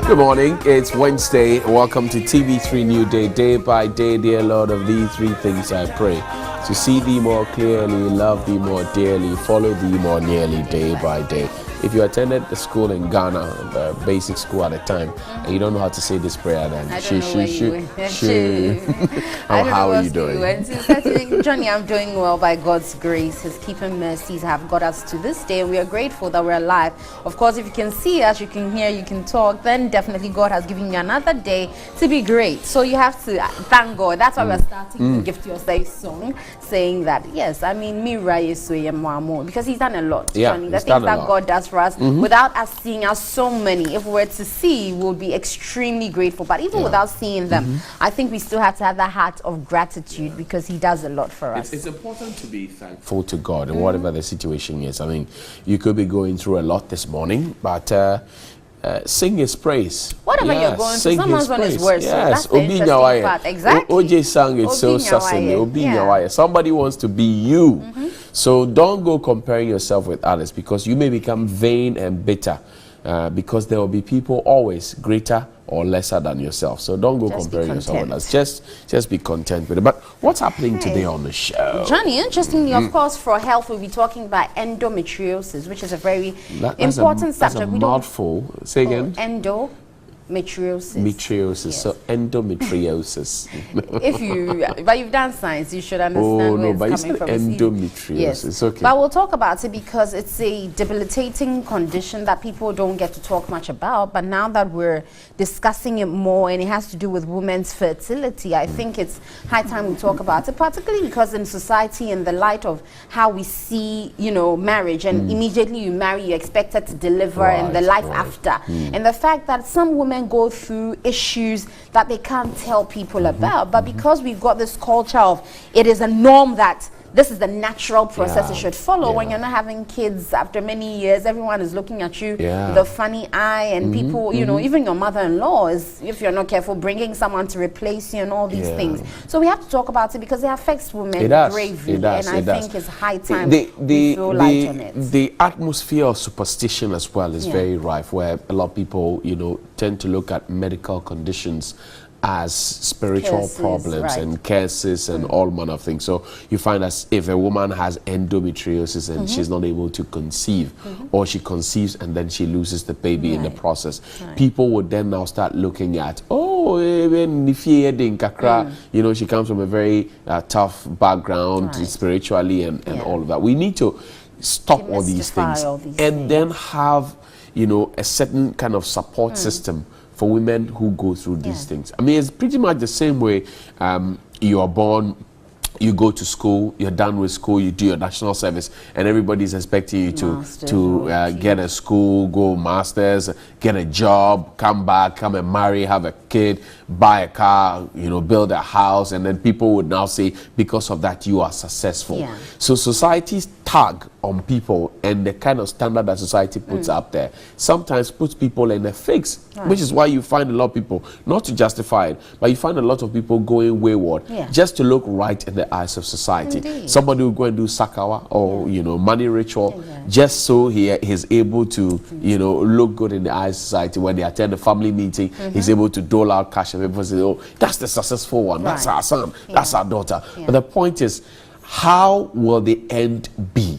Good morning, it's Wednesday. Welcome to TV3 Newday. Day by day, dear Lord, of these three things I pray. To see thee more clearly, love thee more dearly, follow thee more nearly, day by day. If you attended the school in Ghana, the basic school at the time, and you don't know how to say this prayer, then how are you doing? Johnny, I'm doing well by God's grace. His keeping mercies have got us to this day, and we are grateful that we're alive. Of course, if you can see us, you can hear, you can talk, then definitely God has given you another day to be great. So you have to thank God. That's why we're starting the Gift Yourself song, saying that, yes, I mean, because he's done a lot, Yeah, Johnny. The things that God does for us, without us seeing us so many, if we were to see, we'll be extremely grateful. But even without seeing them, I think we still have to have that heart of gratitude because he does a lot for us. It's important to be thankful to God in whatever the situation is. I mean, you could be going through a lot this morning, but sing his praise. Whatever you're going through, someone's one is worse. Yes, so that's the interesting part. Exactly. OJ sang it so succinctly. Somebody wants to be you. So don't go comparing yourself with others, because you may become vain and bitter, because there will be people always greater or lesser than yourself. So don't go comparing yourself with us. Just be content with it. But what's happening today on the show? Johnny, interestingly, of course, for health, we'll be talking about endometriosis, which is a very important subject. That's a mouthful. Say again. Metriosis. Yes. So endometriosis. But you've done science, you should understand where it's coming from. Endometriosis. Yes. Okay. But we'll talk about it because it's a debilitating condition that people don't get to talk much about. But now that we're discussing it more, and it has to do with women's fertility, I think it's high time we talk about it, particularly because in society, in the light of how we see, marriage, and immediately you marry, you're expected to deliver, and the life after. And the fact that some women go through issues that they can't tell people about, but because we've got this culture of it is a norm that this is the natural process it should follow. When you're not having kids after many years, everyone is looking at you with a funny eye, and people, even your mother-in-law is, if you're not careful, bringing someone to replace you and all these things. So we have to talk about it because it affects women gravely, and I think it's high time we throw light on it. The atmosphere of superstition as well is very rife, where a lot of people, tend to look at medical conditions as spiritual problems and curses and all manner of things. So you find that if a woman has endometriosis and she's not able to conceive, or she conceives and then she loses the baby in the process, people would then now start looking at, she comes from a very tough background spiritually and all of that. We need to stop all these things and then have a certain kind of support system for women who go through these things. I mean, it's pretty much the same way you are born, you go to school, you're done with school, you do your national service, and everybody's expecting you to get a school, go masters, get a job, come back, come and marry, have a kid, buy a car, build a house, and then people would now say, because of that, you are successful. So society's tag on people and the kind of standard that society puts up there sometimes puts people in a fix, which is why you find a lot of people, not to justify it, but you find a lot of people going wayward just to look right in the eyes of society. Somebody will go and do sakawa or money ritual just so he is able to look good in the eyes of society. When they attend a family meeting, he's able to dole out cash and people say, oh, that's the successful one, that's our son, that's our daughter. But the point is, how will the end be?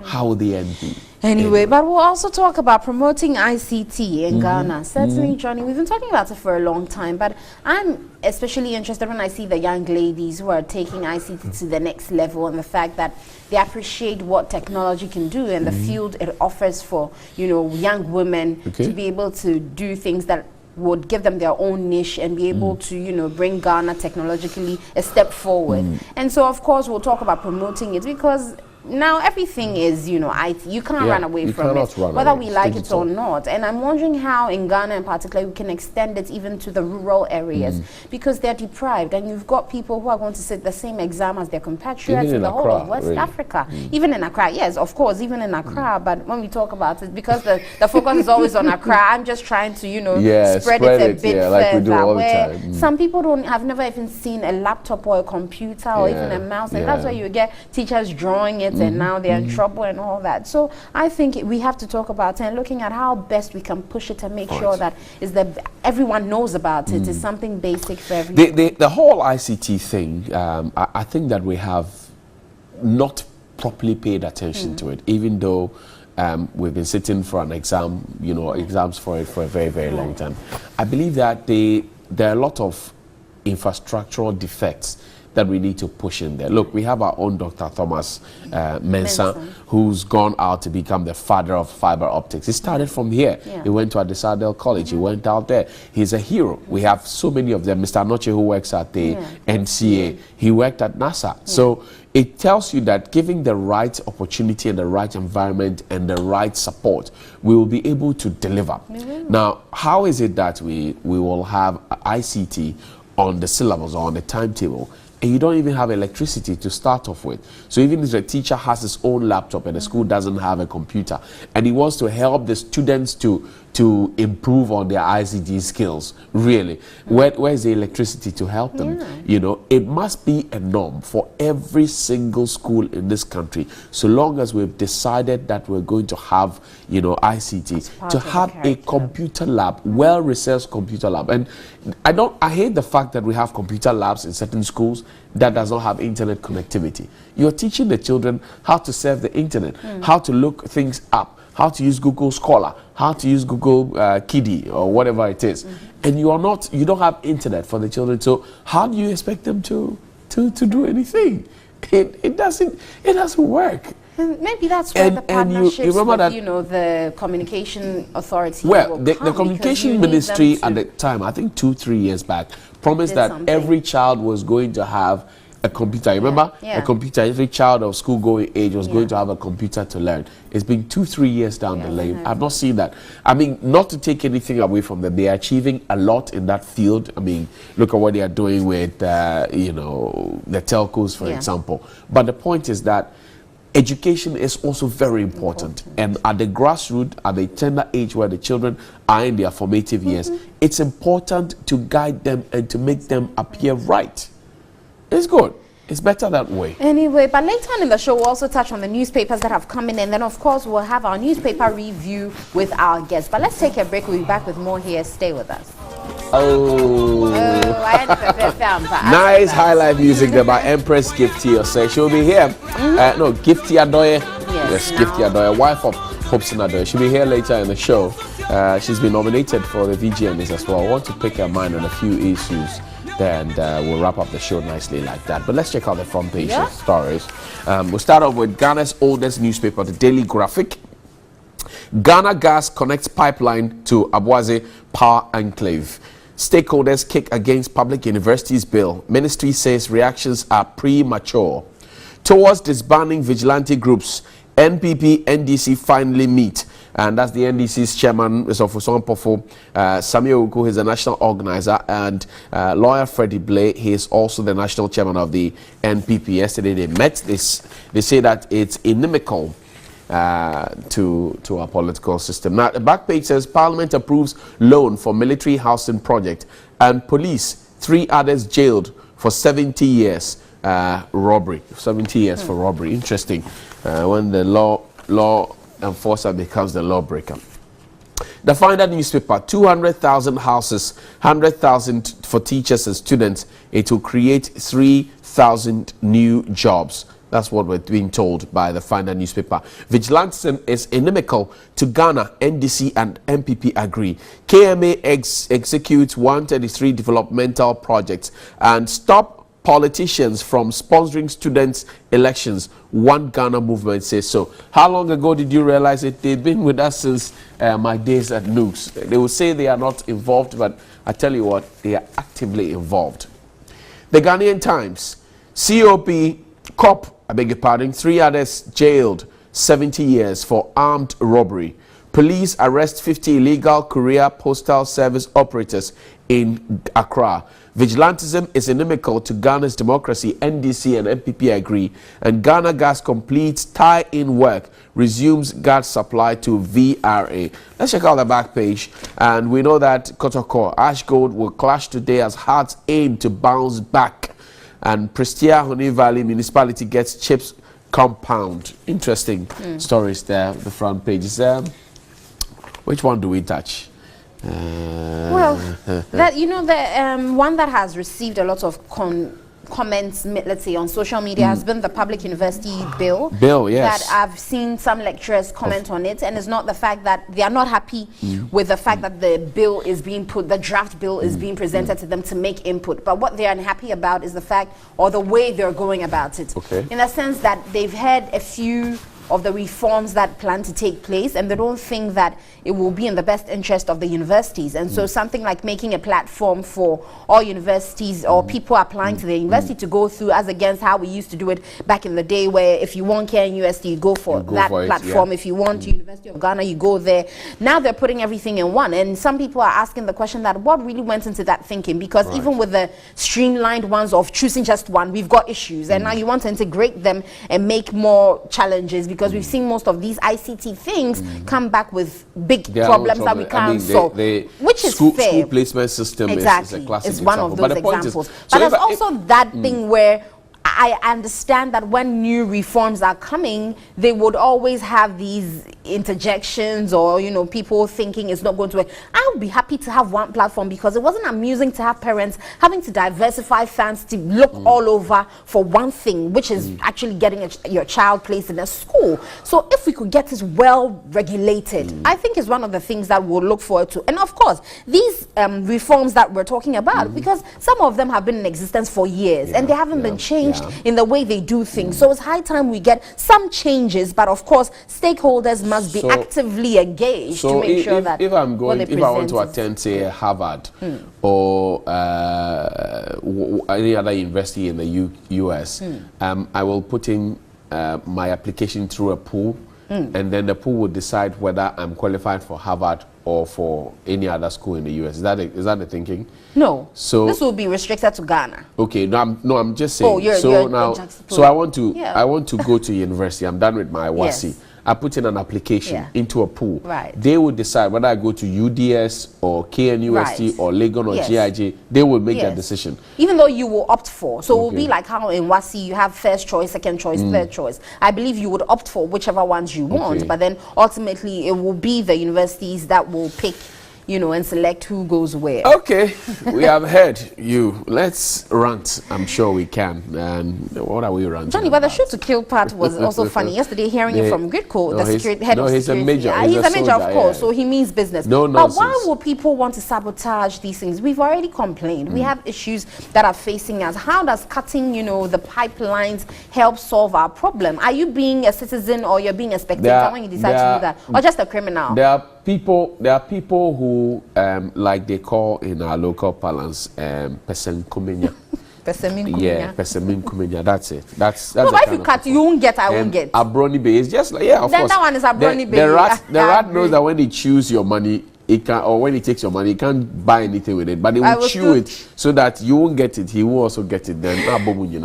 How will the end be? Anyway, but we'll also talk about promoting ICT in Ghana. Certainly, Johnny, we've been talking about it for a long time, but I'm especially interested when I see the young ladies who are taking ICT to the next level, and the fact that they appreciate what technology can do and the field it offers for, young women to be able to do things that would give them their own niche and be able to, bring Ghana technologically a step forward. And so, of course, we'll talk about promoting it because now everything is, IT. You can't run away from it, whether we like it or not. And I'm wondering how in Ghana in particular we can extend it even to the rural areas because they're deprived. And you've got people who are going to sit the same exam as their compatriots in the whole of West Africa. Even in Accra, yes, of course, even in Accra. But when we talk about it, because the focus is always on Accra, I'm just trying to, spread it a bit like we do all where the time. some people have never even seen a laptop or a computer or even a mouse. And that's why you get teachers drawing it it, and now they're in trouble and all that. So I think we have to talk about it and looking at how best we can push it and make sure that everyone knows about it. It's something basic for everyone. The whole ICT thing, I think that we have not properly paid attention to it, even though we've been sitting for an exam, exams for it for a very, very long time. I believe that there are a lot of infrastructural defects that we need to push in there. Look, we have our own Dr. Thomas Mensah, who's gone out to become the father of fiber optics. He started from here. He went to Adisadel College. He went out there. He's a hero. We have so many of them. Mr. Anoche, who works at the NCA, he worked at NASA. So it tells you that giving the right opportunity and the right environment and the right support, we will be able to deliver. Now, how is it that we will have ICT on the syllabus or on the timetable, and you don't even have electricity to start off with? So even if the teacher has his own laptop and the school doesn't have a computer, and he wants to help the students to improve on their ICT skills, really, where's the electricity to help them? It must be a norm for every single school in this country, so long as we've decided that we're going to have, ICT, to have a computer lab, well-researched computer lab. And I hate the fact that we have computer labs in certain schools that does not have internet connectivity. You're teaching the children how to surf the internet, how to look things up, how to use Google Scholar, how to use Google Kiddy or whatever it is. And you don't have internet for the children. So how do you expect them to do anything? It doesn't work. And maybe that's where the partnerships with, the communication authority. Well, the communication ministry at the time, I think 2-3 years back, promised that every child was going to have a computer. Remember? A computer. Every child of school-going age was going to have a computer to learn. It's been 2-3 years down the lane. I've not seen that. I mean, not to take anything away from them, they are achieving a lot in that field. I mean, look at what they are doing with, the telcos, for example. But the point is that education is also very important. And at the grassroots, at the tender age where the children are in their formative years, it's important to guide them and to make them appear right. It's good. It's better that way. Anyway, but later on in the show, we'll also touch on the newspapers that have come in. And then, of course, we'll have our newspaper review with our guests. But let's take a break. We'll be back with more here. Stay with us. Nice highlight music there by Empress Gifty Osei. She'll be here. Gifty Adoye. Yes, Gifty Adoye, wife of Hobson Adoye. She'll be here later in the show. She's been nominated for the VGMAs as well. I want to pick her mind on a few issues. Then we'll wrap up the show nicely like that. But let's check out the front page stories. We'll start off with Ghana's oldest newspaper, the Daily Graphic. Ghana Gas connects pipeline to Abuaze Power Enclave. Stakeholders kick against public universities bill. Ministry says reactions are premature. Towards disbanding vigilante groups, NPP, NDC finally meet. And that's the NDC's chairman, Mr. Ofuson Pofo. Samuel Uku is the national organizer, and lawyer Freddie Blay, he is also the national chairman of the NPP. Yesterday they met. They say that it's inimical to our political system. Now, the back page says Parliament approves loan for military housing project, and police, 3 others jailed for 70 years robbery. 70 years for robbery. Interesting. When the law enforcer becomes the lawbreaker. The Finder newspaper, 200,000 houses, 100,000 for teachers and students. It will create 3,000 new jobs. That's what we're being told by the Finder newspaper. Vigilantism is inimical to Ghana. NDC and MPP agree. KMA executes 133 developmental projects and stop politicians from sponsoring students' elections. One Ghana movement says so. How long ago did you realize it? They've been with us since my days at Nukes. They will say they are not involved, but I tell you what, they are actively involved. The Ghanaian Times, COP, I beg your pardon, 3 others jailed 70 years for armed robbery. Police arrest 50 illegal courier postal service operators in Accra. Vigilantism is inimical to Ghana's democracy. NDC and MPP agree. And Ghana Gas completes tie-in work, resumes gas supply to VRA. Let's check out the back page. And we know that Kotoko, Ash Gold will clash today as Hearts aim to bounce back. And Prestia Honey Valley Municipality gets chips compound. Interesting stories there. The front page is which one do we touch? Well, that the one that has received a lot of comments, let's say on social media, has been the public university bill. Yes. That I've seen some lecturers comment on it, and it's not the fact that they are not happy with the fact that the bill is being the draft bill is being presented to them to make input. But what they are unhappy about is the fact or the way they're going about it. Okay. In the sense that they've had a few of the reforms that plan to take place, and they don't think that it will be in the best interest of the universities. And so something like making a platform for all universities or people applying to the university to go through, as against how we used to do it back in the day, where if you want KNUST, you go for that platform. If you want University of Ghana, you go there. Now they're putting everything in one, and some people are asking the question that what really went into that thinking, because even with the streamlined ones of choosing just one, we've got issues, and now you want to integrate them and make more challenges, because we've seen most of these ICT things come back with big problems that we can't solve, which is fair. School placement system is a classic it's one example. of those examples. But there's also that thing where I understand that when new reforms are coming, they would always have these interjections or, people thinking it's not going to work. I would be happy to have one platform, because it wasn't amusing to have parents having to diversify funds to look all over for one thing, which is actually getting your child placed in a school. So if we could get this well regulated, I think is one of the things that we'll look forward to. And of course, these reforms that we're talking about, because some of them have been in existence for years and they haven't been changed in the way they do things. So it's high time we get some changes, but of course stakeholders must be actively engaged to make sure that if I want to attend, say, Harvard or any other university in the US, I will put in my application through a pool, and then the pool will decide whether I'm qualified for Harvard or for any other school in the US. Is that the thinking? No. So this will be restricted to Ghana. Okay. No, I'm just saying. So I want to go to university. I'm done with my WASI. Yes. I put in an application into a pool. Right. They will decide whether I go to UDS or KNUST or Legon or GIJ. They will make that decision. Even though you will opt for. So it will be like how in WASI you have first choice, second choice, third choice. I believe you would opt for whichever ones you want, but then ultimately it will be the universities that will pick, and select who goes where. Okay, we have heard you. Let's rant. I'm sure we can. And what are we ranting Johnny, but the shoot to kill part was also funny. Yesterday, hearing it from Gridco, the head of security. He's a major. He's a major, of course, so he means business. No nonsense. But why would people want to sabotage these things? We've already complained. We have issues that are facing us. How does cutting, the pipelines help solve our problem? Are you being a citizen or you're being a spectator when you decide to do that? Or just a criminal? There are people who, like they call in our local parlance, person kumenya. Persemin kumenya. That's it. That's no, but if you cut, you won't get. I won't get. Abroni Bay is just like of course. That one is Abroni Bay. The rat knows that when he chews your money, it can, or when he takes your money, he can't buy anything with it, but he will chew it so that you won't get it. He will also get it. Then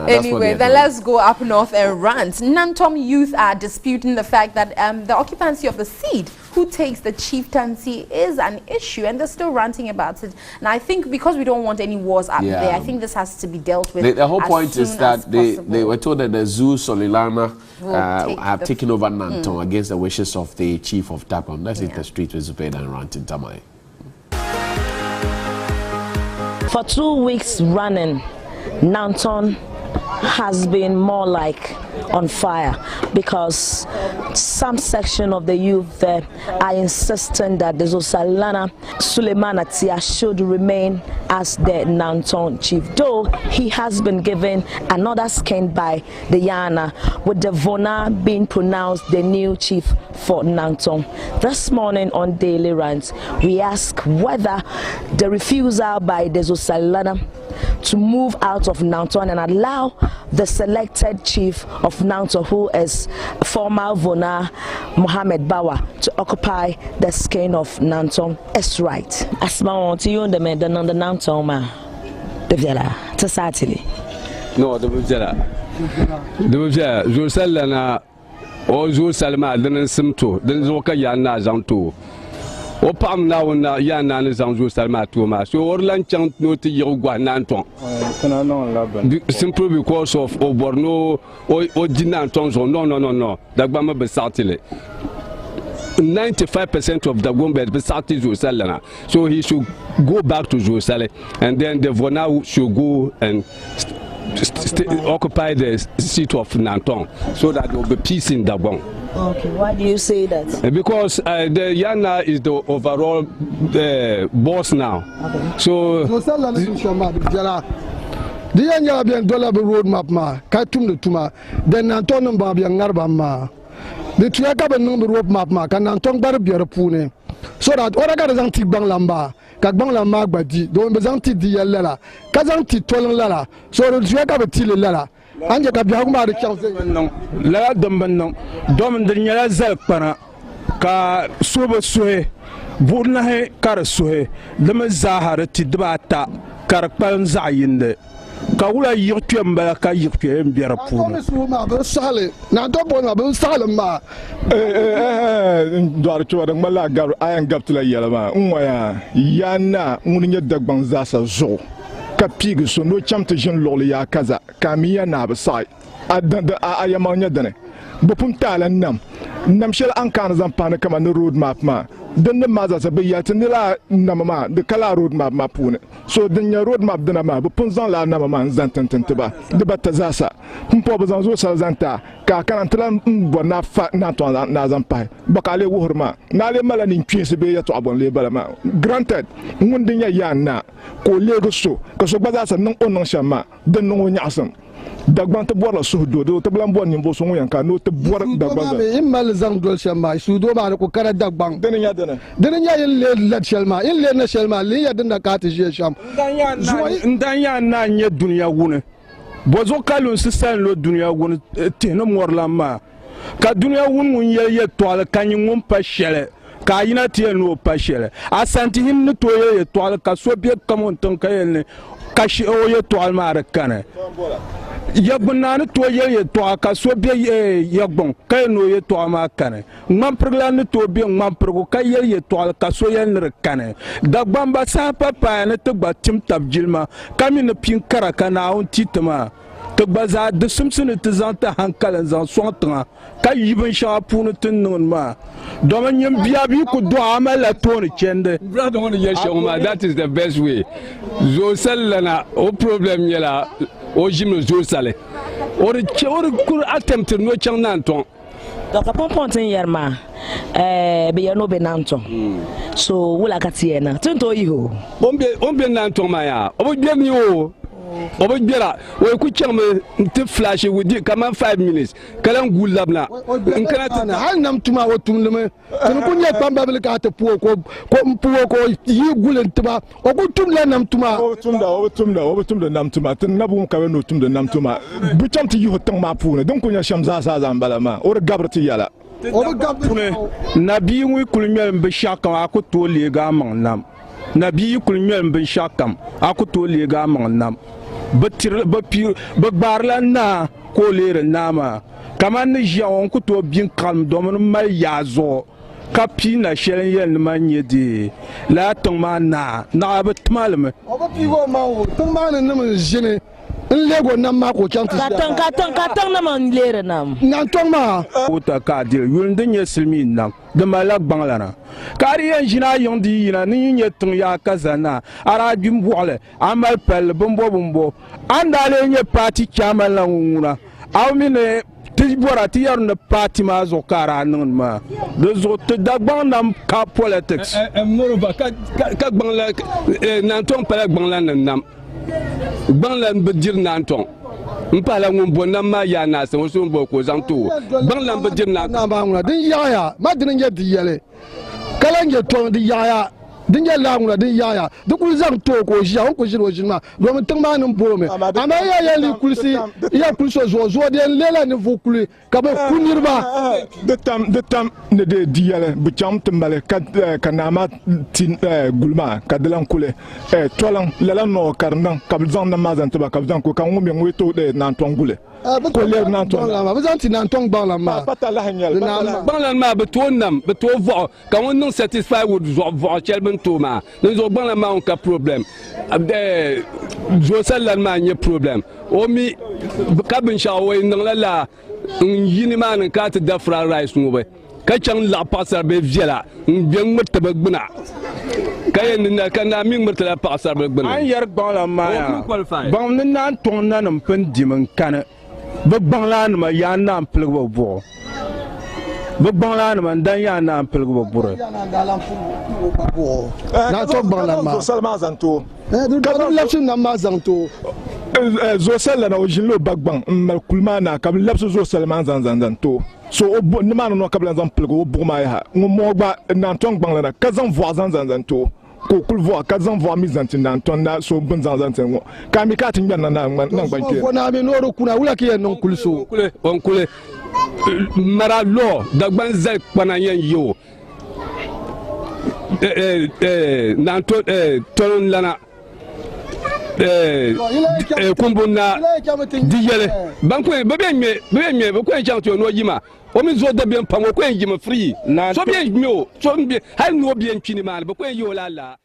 anyway, then let's go up north and rant. Nantom youth are disputing the fact that the occupancy of the seat who takes the chieftaincy is an issue, and they're still ranting about it. And I think because we don't want any wars up there, I think this has to be dealt with. The whole point is that they were told that the Zoo Solilana have taken over Nantom against the wishes of the chief of Tapam. That's it. The street was paid and ranting. Tamai. For 2 weeks running, Nantom has been more like on fire because some section of the youth there are insisting that the Zosalana Suleiman Atia should remain as the Nantom chief, though he has been given another skin by the Yana, with the Vona being pronounced the new chief for Nantom. This morning on Daily Rant, we ask whether the refusal by the Zosalana to move out of Nantom and allow the selected chief of Nantom, who is former Vona Mohammed Bawa, to occupy the skin of Nantom is right. Asma to you the man the Nantom the villa to Satili. No, the villa. The villa, Zosalana or Zosalma, then Simto, then Zoka Yana Zanto. O o pam na wona ya na ne zan zo salma to ma so orlan chan no ti yo gwa nan ton simply because of oborno o dinan ton zo no dagba ma be satile 95% of the Gombe be sati zo salana, so he should go back to Jerusalem, and then the Vona should go and occupy the seat of Nanton, so that there will be peace in Dabon. Okay, why do you say that? Because the Yana is the overall boss now. Okay. So the Yana be dollar roadmap ma, Katum the Tuma, then Nanton Babi and Narbama. The Triaka number roadmap ma, can Nanton Barbier Pune. So that Oraga doesn't take Banglamba, Kagbangla Magbadi, don't be the Yella, Kazanti Tolan Lala, so the Triaka Till Lala. Anja ka biaguma de chance la domban dom de nyala zelpana ka sobe soe burna he kar soe de me zahara ti dbata kar kpal zayinde ka wula yirtwemba ka yirtwem biara puna ma be sale na do bona be sale ma doar chwa de mala gar ayan gaptula yelama unwaya yana ngunya dagbang zasa zo kapig so no chamte jeune lorli ya kaza kamiya na besai adanda ayamanya dane bopum tala nam shel an kan zan pana kama no road map ma den ma za sa be yat ni la namama de kala road map ma pune so den ya road map dana ma bopum zan la namama zan tentente ba de batta za sa pumpo bazan zo sa zanta ka kan tlan bo na fa na to na zan pai bakale wohurma na le mala ni kwese be ya to abon le bala ma granted ngundin ya na ko lego so ko so gbaza sa non onon shama den no nyasam dagban te bor la suhdo do te blan bon nimbo so yan ka no te bor dagban me imal zang dol shama sudo ma ko kara dagban den nya yin le lat shalma in le na shalma le ya den da ka te je sham ndan ya na nye dunya wune bozo kalun sisan lo dunya wune te no morla ma ka dunya wun mun ye to al kanyin mun pa shele ka yina tie no pa shele asanti hin no to ye to al ka so be kamon ton ka yelne ka shi o ye to al ma rakane yagbana to ye to ka so be yagbon ka no ye to ma kane ngam prglan to be ngam prgo ka ye to al ka so ye rakane dagban ba sa papa ne to ba tim tabjilma kami ne pin karaka na on titma te baza de sumsune te zanta hankalan zan sontra ka yibin sha punu tunun ma do man yim biya bi ku do amala ton kende brother on ye shoma, that is the best way zo sallana o problem yela o jimno zo sale or kur attempt no chang nan ton donc pon pontin yerma be yano be nanton so wula katiena tunto iho ombe nanton maya o gbemi o obo biara o ku chama te flash with kama 5 minutes kala ngulabna nkana tana hal nam tuma o tumleme kun kunya pamba bil ka te puo ko yi gulen tiba o ku tumla nam tuma o tumda nam tuma tin nabu ka no tumda nam tuma bu chamti yi hotan ma puna don kunya shamza sa zan balama o gabrati yala o gabune nabi wi kulmel be shaka ko to le ga man nam nabi kulmel be shakam ko to le ga man nam bagbarla na ko lere nama kaman ni jawon ku to bin kam domin mai yazo kapi na shelen yen man yedi la ton ma na batmalme obapi go ma o ton ma na mun jene lego na ma ko chanti katang na man lere nam nan ton ma uta ka dir yulndin yesilmi nam de malak banglana kari yan jina yondi yina ni nyetun ya kazana ara jumbuale amal pel bombo andale nye parti chairman la nguna awmine tibora ti yar na parti ma zokara nan ma de zo te dagban nam ka politics moreover ka bangla nanton pala bangla nam bangla bedir nanton mpala ngumbo namma ya na se so mbo ko zanto bangla bedir na ba ngula din yaya ma din ye di yele kala nge ton di yaya din ye la ngula din yaya du ku zang to ko ji on ko ji ro ji ma do mo tang ma num bome ama ya li kulsi ya kulso zo de lela ne vo kuli ka ba kunirba de tam ne de di yele bu cham tambale ka nama tin gulma ka de lan kule tolan lela no karnan ka zang na ma zan to ba ka zan ko ka ngumi ngwe to de nan tongule Koler Nanton. Bazanti Nanton Balama. Banglan betonam, betovo, quand on non satisfait ou voit Chelben Thomas, nous avons Banglama un problème. Abde, je sais l'Allemagne problème. Omi, Cabin Shaw, non la, Yiniman and Cat Dafra Rice Move. Kachang la passer beviela, bien mutabaguna. Kayan Kanaming Murtala passer begbuna. I yer Balama. Banglan Tonan and Pendiman Canna. But Banglan, my yana and plug war. But Banglan and Diana and plug war. Not talk Balama. Salmazanto. Election Namazanto. Zosel and Ojilo Bagbang, Malkulmana, come lapse Zoselmanzanto. So, no man no cabins and plug Bumaya, no more by Nanton Bangla, cousin voisins and two. Cool cousin voisins and Nanton, so Bunzans and can be cutting Yanana. No Kulso, Uncle Maralo, the Banzak Panayan yo. Nanton Ton Lana. Kumbuna Dijele Bankwe Bebe Bokwen Chanto no Yima Omi zo da bien pango kwen yima free so bien mio so bien hal no bien chini mal bokwen yo la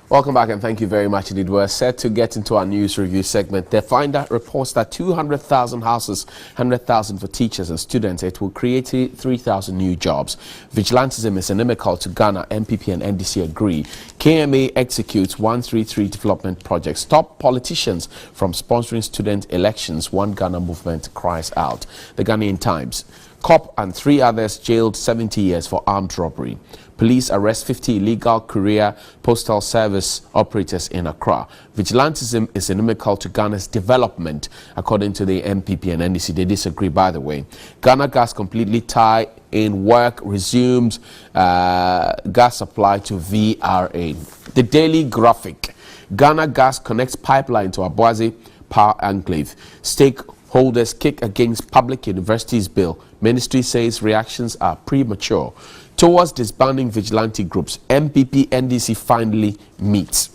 Welcome back and thank you very much indeed. We're set to get into our news review segment. The Finder reports that 200,000 houses, 100,000 for teachers and students. It will create 3,000 new jobs. Vigilantism is inimical to Ghana. MPP and NDC agree. KMA executes 133 development projects. Stop politicians from sponsoring student elections. One Ghana movement cries out. The Ghanaian Times. Cop and 3 others jailed 70 years for armed robbery. Police arrest 50 illegal courier postal service operators in Accra. Vigilantism is inimical to Ghana's development, according to the MPP and NDC. They disagree, by the way. Ghana Gas completely tie in work resumes gas supply to VRA. The Daily Graphic. Ghana Gas connects pipeline to Abuazi Power Enclave. Stakeholders kick against public universities bill. Ministry says reactions are premature. Towards disbanding vigilante groups, MPP NDC finally meets.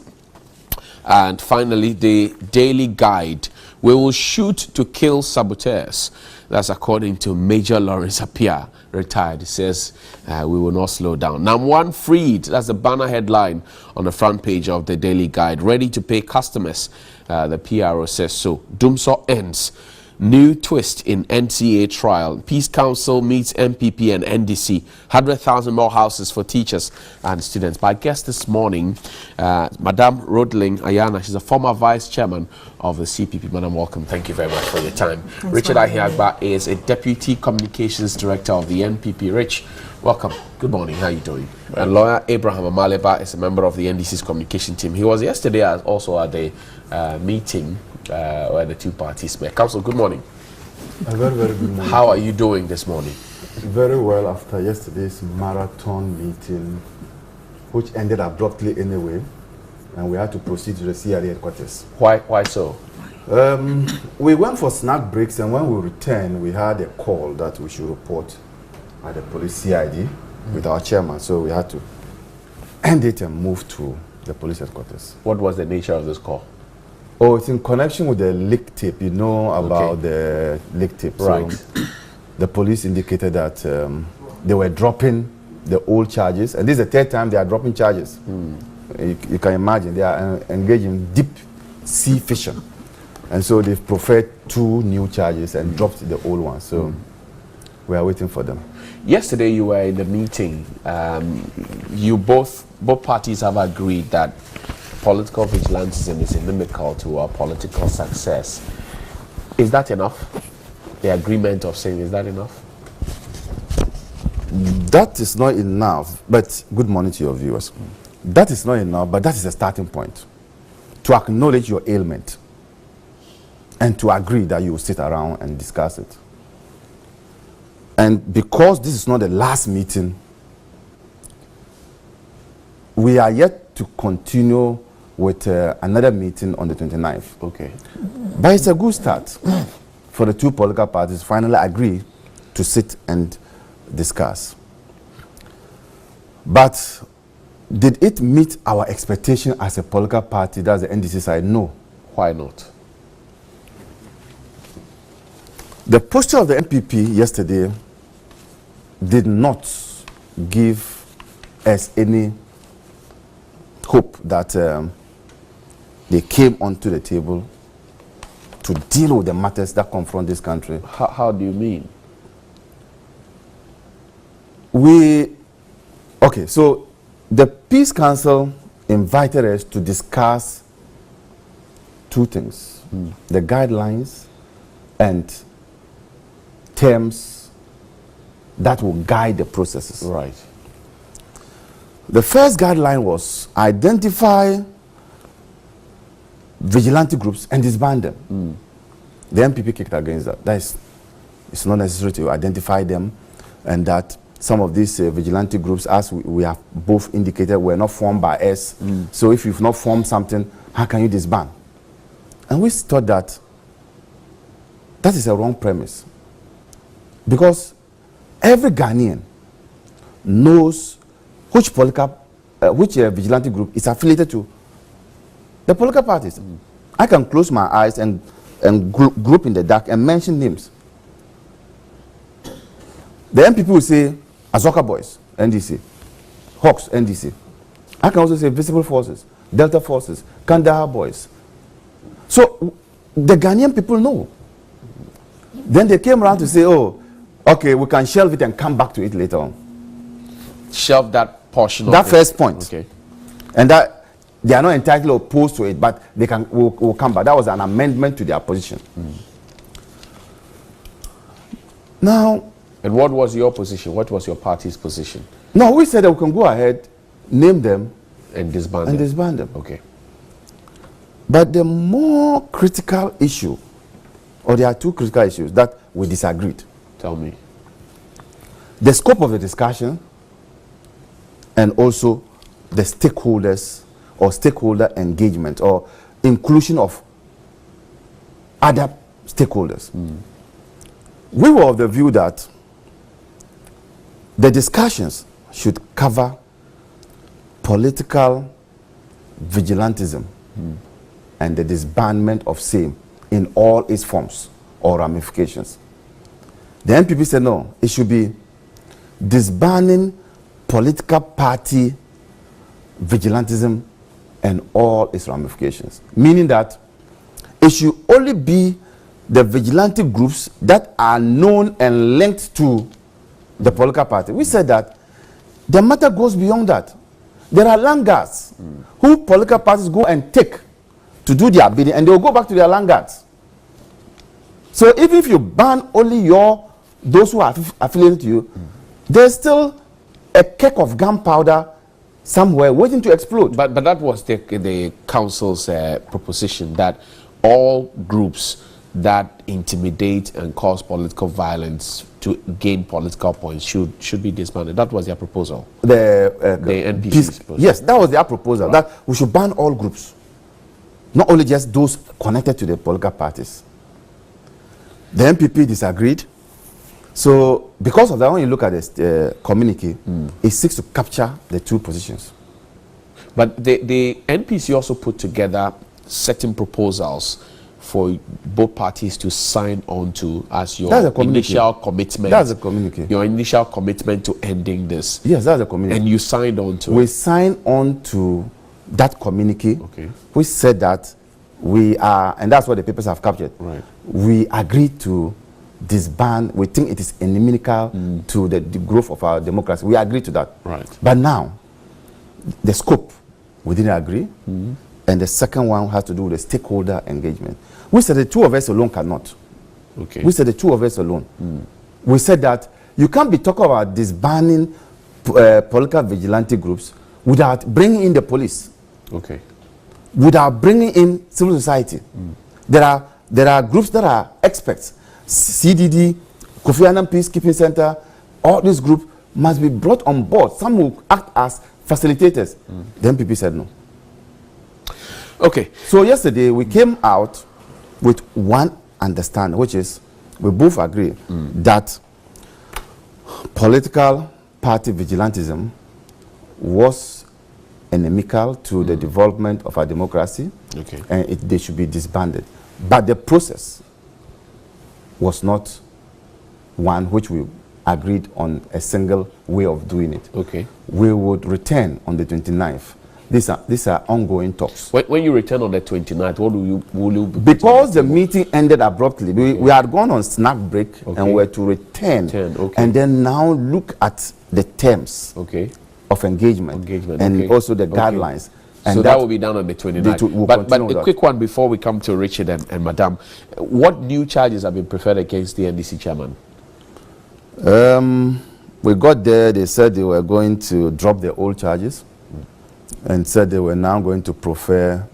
And finally, the Daily Guide. We will shoot to kill saboteurs. That's according to Major Lawrence Appiah, retired. He says we will not slow down. #1 freed. That's the banner headline on the front page of the Daily Guide. Ready to pay customers. The PRO says so. Dumso ends. New twist in NCA trial. Peace Council meets MPP and NDC. 100,000 more houses for teachers and students. My guest this morning, Madame Rodling Ayana. She's a former vice chairman of the CPP. Madam, welcome. Thank you very much for your time. Thanks. Richard Ahiagba is a deputy communications director of the NPP. Rich, welcome. Good morning. How are you doing? Right. And lawyer Abraham Amaleba is a member of the NDC's communication team. He was yesterday also at the meeting where the two parties met. Council, good morning. A very, very good morning. How are you doing this morning? Very well after yesterday's marathon meeting, which ended abruptly anyway, and we had to proceed to the CRA headquarters. Why so? We went for snack breaks, and when we returned, we had a call that we should report at the police CID with our chairman, so we had to end it and move to the police headquarters. What was the nature of this call? Oh, it's in connection with the leak tape. You know about the leak tape. Right. So the police indicated that they were dropping the old charges, and this is the third time they are dropping charges. You can imagine they are engaged in deep sea fishing, and so they've preferred 2 new charges and dropped the old one. So we are waiting for them. Yesterday you were in the meeting. You both parties have agreed that political vigilantism is inimical to our political success. Is that enough? The agreement of saying, is that enough? That is not enough, but good morning to your viewers. That is not enough, but that is a starting point. To acknowledge your ailment and to agree that you will sit around and discuss it. And because this is not the last meeting, we are yet to continue with another meeting on the 29th. Okay. But it's a good start for the two political parties to finally agree to sit and discuss. But did it meet our expectation as a political party? That's the NDC side. No. Why not? The posture of the NPP yesterday did not give us any hope that they came onto the table to deal with the matters that confront this country. How do you mean? Okay, so the Peace Council invited us to discuss two things, the guidelines and terms that will guide the processes. Right. The first guideline was identify vigilante groups and disband them. The MPP kicked against that. It's not necessary to identify them, and that some of these vigilante groups, as we have both indicated, were not formed by us. So if you've not formed something, how can you disband? And we thought that that is a wrong premise, because every Ghanaian knows which vigilante group is affiliated to the political parties. I can close my eyes and group in the dark and mention names. The MPP will say Azoka Boys, NDC, Hawks, NDC. I can also say Visible Forces, Delta Forces, Kandahar Boys. So the Ghanaian people know. Then they came around to say, oh, okay, we can shelve it and come back to it later on. Shelve that portion of that it. First point. Okay. And that they are not entirely opposed to it, but they will come back. That was an amendment to their position. Now, and what was your position? What was your party's position? No, we said that we can go ahead, name them, and disband them. Okay. But the more critical issue, or there are two critical issues that we disagreed. Tell me. The scope of the discussion, and also the stakeholders or stakeholder engagement or inclusion of other stakeholders. We were of the view that the discussions should cover political vigilantism and the disbandment of same in all its forms or ramifications. The NPP said no, it should be disbanding political party vigilantism and all its ramifications, meaning that it should only be the vigilante groups that are known and linked to the political party. We said that the matter goes beyond that. There are landguards who political parties go and take to do their bidding, and they will go back to their landguards. So even if you ban only those who are affiliated to you, there's still a keg of gunpowder somewhere waiting to explode. But that was the council's proposition, that all groups that intimidate and cause political violence to gain political points should be disbanded. That was their proposal. The NPC's proposal. Yes, that was their proposal. Right. That we should ban all groups, not only just those connected to the political parties. The NPP disagreed. So because of that, when you look at this communique, it seeks to capture the two positions. But the NPC also put together certain proposals for both parties to sign on to as your initial commitment. That's a communique. Your initial commitment to ending this. Yes, that's a communique. And you signed on to it. We signed on to that communique. Okay. We said that we are, and that's what the papers have captured. Right. We agreed to disband. We think it is inimical to the growth of our democracy. We agreed to that. Right. But now, the scope, we didn't agree. And the second one has to do with the stakeholder engagement. We said the two of us alone cannot. Okay. We said the two of us alone. We said that you can't be talking about disbanding political vigilante groups without bringing in the police. Okay. Without bringing in civil society. There are groups that are experts. CDD, Kofi Annan Peacekeeping Center, all these groups must be brought on board. Some will act as facilitators. The MPP said no. Okay. So yesterday we came out with one understanding, which is we both agree that political party vigilantism was inimical to the development of our democracy, and they should be disbanded. But the process was not one which we agreed on a single way of doing it. Okay. We would return on the 29th. These are ongoing talks. When you return on the 29th, what will you be? Because the meeting ended abruptly. We had gone on snack break and were to return. And then now look at the terms of engagement and also the guidelines. And so that will be done on the 29th. But a quick one before we come to Richard and Madam. What new charges have been preferred against the NDC chairman? We got there, they said they were going to drop the old charges and said they were now going to prefer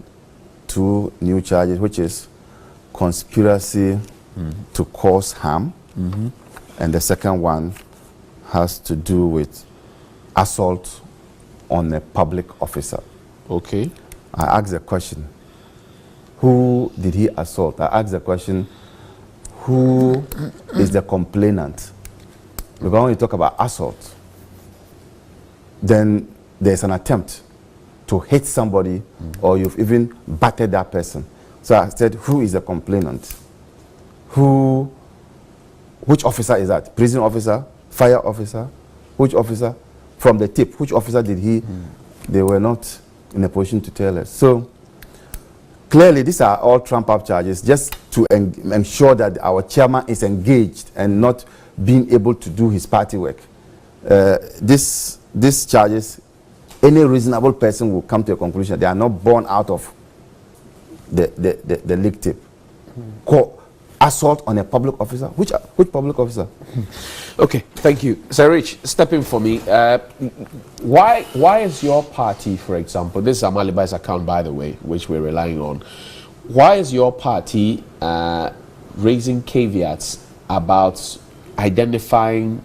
2 new charges, which is conspiracy to cause harm, and the second one has to do with assault on a public officer. Okay. I asked the question, who did he assault? I asked the question, who is the complainant? Because when you talk about assault, then there's an attempt to hit somebody or you've even battered that person. So I said, who is the complainant? Which officer is that? Prison officer? Fire officer? Which officer? From the tip, which officer did he? They were not in a position to tell us. So clearly these are all trump-up charges just to ensure that our chairman is engaged and not being able to do his party work. These charges, any reasonable person will come to a conclusion. They are not born out of the leak tip. Assault on a public officer? Which public officer? Okay, thank you. Sir Rich, step in for me. Why is your party, for example, this is Amalibai's account, by the way, which we're relying on. Why is your party raising caveats about identifying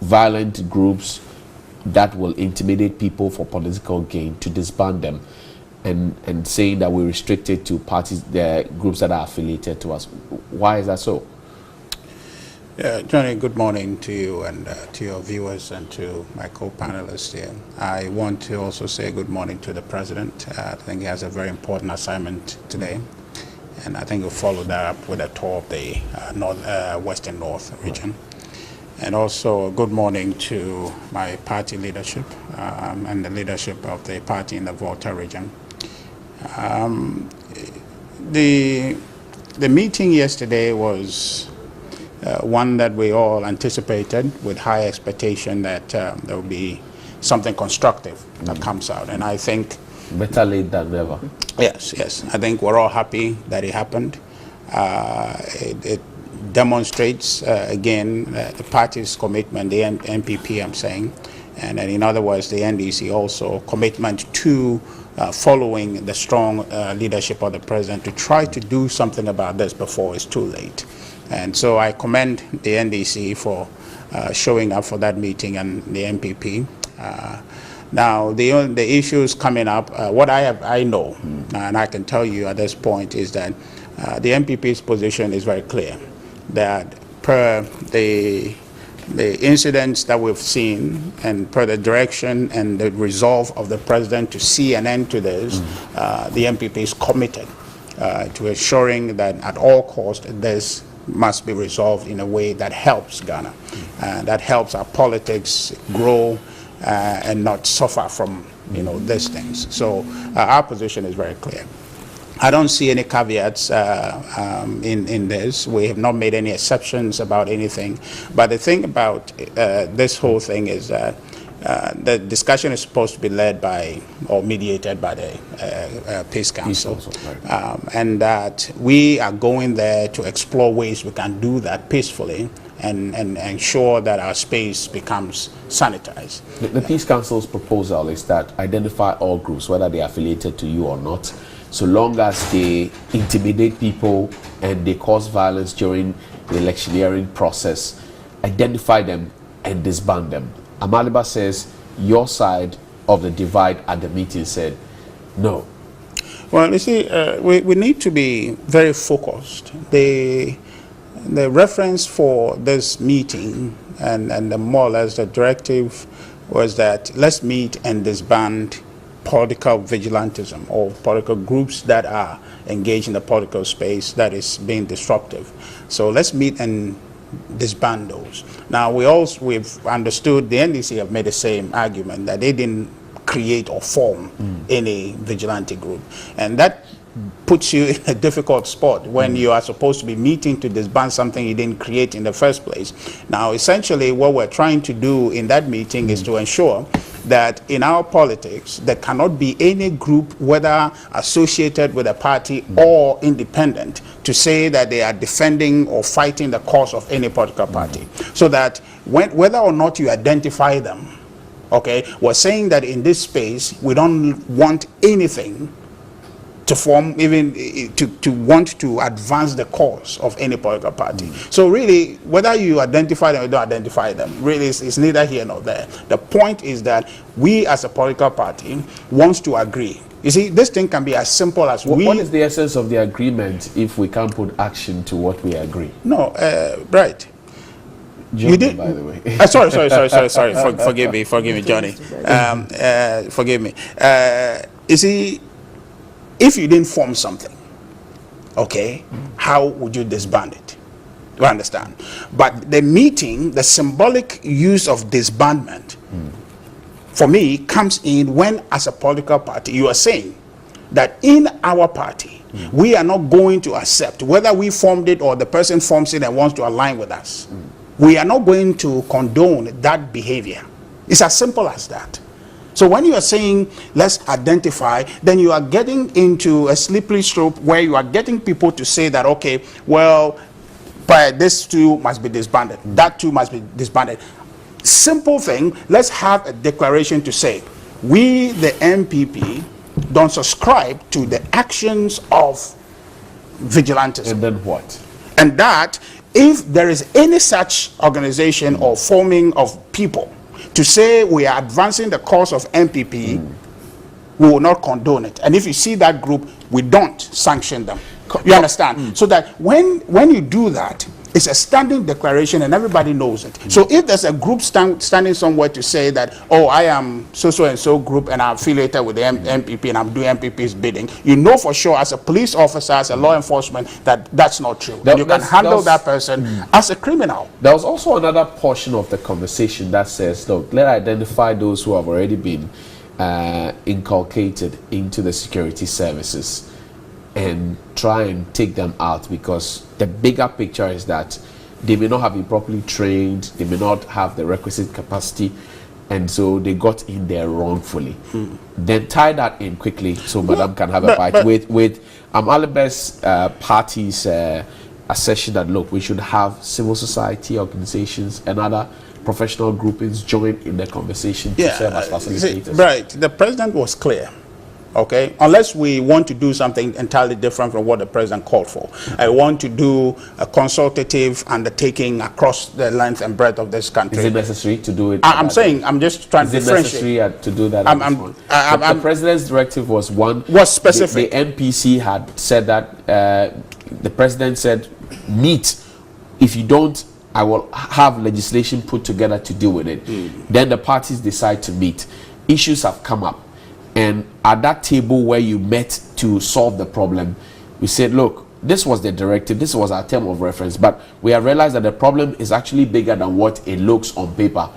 violent groups that will intimidate people for political gain, to disband them, and saying that we restrict it to parties, the groups that are affiliated to us? Why is that so? Johnny, good morning to you and to your viewers and to my co-panelists here. I want to also say good morning to the President. I think he has a very important assignment today, and I think we'll follow that up with a tour of the Western North region. And also good morning to my party leadership and the leadership of the party in the Volta region. The meeting yesterday was one that we all anticipated with high expectation that there will be something constructive that comes out. And I think... Better late than never. Yes. I think we're all happy that it happened. It demonstrates, again, the party's commitment, the NPP, I'm saying, and in other words, the NDC also, commitment to following the strong leadership of the President to try to do something about this before it's too late. And so I commend the NDC for showing up for that meeting and the NPP. Now, the issues coming up, what I know, and I can tell you at this point, is that the NPP's position is very clear, that per the incidents that we've seen and per the direction and the resolve of the President to see an end to this, the NPP is committed to ensuring that at all costs this must be resolved in a way that helps Ghana, that helps our politics grow and not suffer from these things. So our position is very clear. I don't see any caveats in this. We have not made any exceptions about anything. But the thing about this whole thing is that the discussion is supposed to be led by or mediated by the Peace Council. And that we are going there to explore ways we can do that peacefully and ensure that our space becomes sanitized. The Peace Council's proposal is that identify all groups, whether they are affiliated to you or not, so long as they intimidate people and they cause violence during the electioneering process, identify them and disband them. Amaliba says your side of the divide at the meeting said no. Well, you see, we need to be very focused. The reference for this meeting and the more or less the directive was that let's meet and disband political vigilantism or political groups that are engaged in the political space that is being disruptive. So let's meet and disband those. Now we've understood the NDC have made the same argument that they didn't create or form any vigilante group, and that puts you in a difficult spot when you are supposed to be meeting to disband something you didn't create in the first place. Now essentially what we're trying to do in that meeting is to ensure that in our politics there cannot be any group, whether associated with a party or independent, to say that they are defending or fighting the cause of any political party. So that whether or not you identify them, okay, we're saying that in this space we don't want anything to form, even to want to advance the cause of any political party. So really, whether you identify them or don't identify them, really it's neither here nor there. The point is that we as a political party wants to agree. You see, this thing can be as simple as What is the essence of the agreement if we can't put action to what we agree? No, right. You did, by the way. Sorry. Forgive me, Johnny. Forgive me. You see, if you didn't form something, okay, how would you disband it? You understand? But the meeting, the symbolic use of disbandment, for me, comes in when, as a political party, you are saying that in our party, we are not going to accept, whether we formed it or the person forms it and wants to align with us, we are not going to condone that behavior. It's as simple as that. So when you are saying let's identify, then you are getting into a slippery slope where you are getting people to say that, okay, well, but this too must be disbanded, that too must be disbanded. Simple thing, let's have a declaration to say we, the MPP, don't subscribe to the actions of vigilantism. And then what? And that if there is any such organization or forming of people to say we are advancing the cause of MPP, we will not condone it. And if you see that group, we don't sanction them. You understand? So that when you do that, it's a standing declaration and everybody knows it. So if there's a group standing somewhere to say that, oh, I am so-and-so group and I'm affiliated with the MPP and I'm doing MPP's bidding, you know for sure as a police officer, as a law enforcement, that that's not true. That you can handle that person as a criminal. There was also another portion of the conversation that says, look, let's identify those who have already been inculcated into the security services and try and take them out, because the bigger picture is that they may not have been properly trained, they may not have the requisite capacity, and so they got in there wrongfully. Then tie that in quickly so Madam can have a bite with Alibes party's assertion that, look, we should have civil society organizations and other professional groupings join in the conversation to serve as facilitators. Right. The president was clear. Okay, unless we want to do something entirely different from what the president called for. I want to do a consultative undertaking across the length and breadth of this country. Is it necessary to do it? I'm saying, I'm just trying to differentiate. Is it necessary to do that? The president's directive was one. Was specific. The NPC had said that the president said, meet. If you don't, I will have legislation put together to deal with it. Then the parties decide to meet. Issues have come up. And at that table where you met to solve the problem, we said, look, this was the directive, this was our term of reference, but we have realized that the problem is actually bigger than what it looks on paper.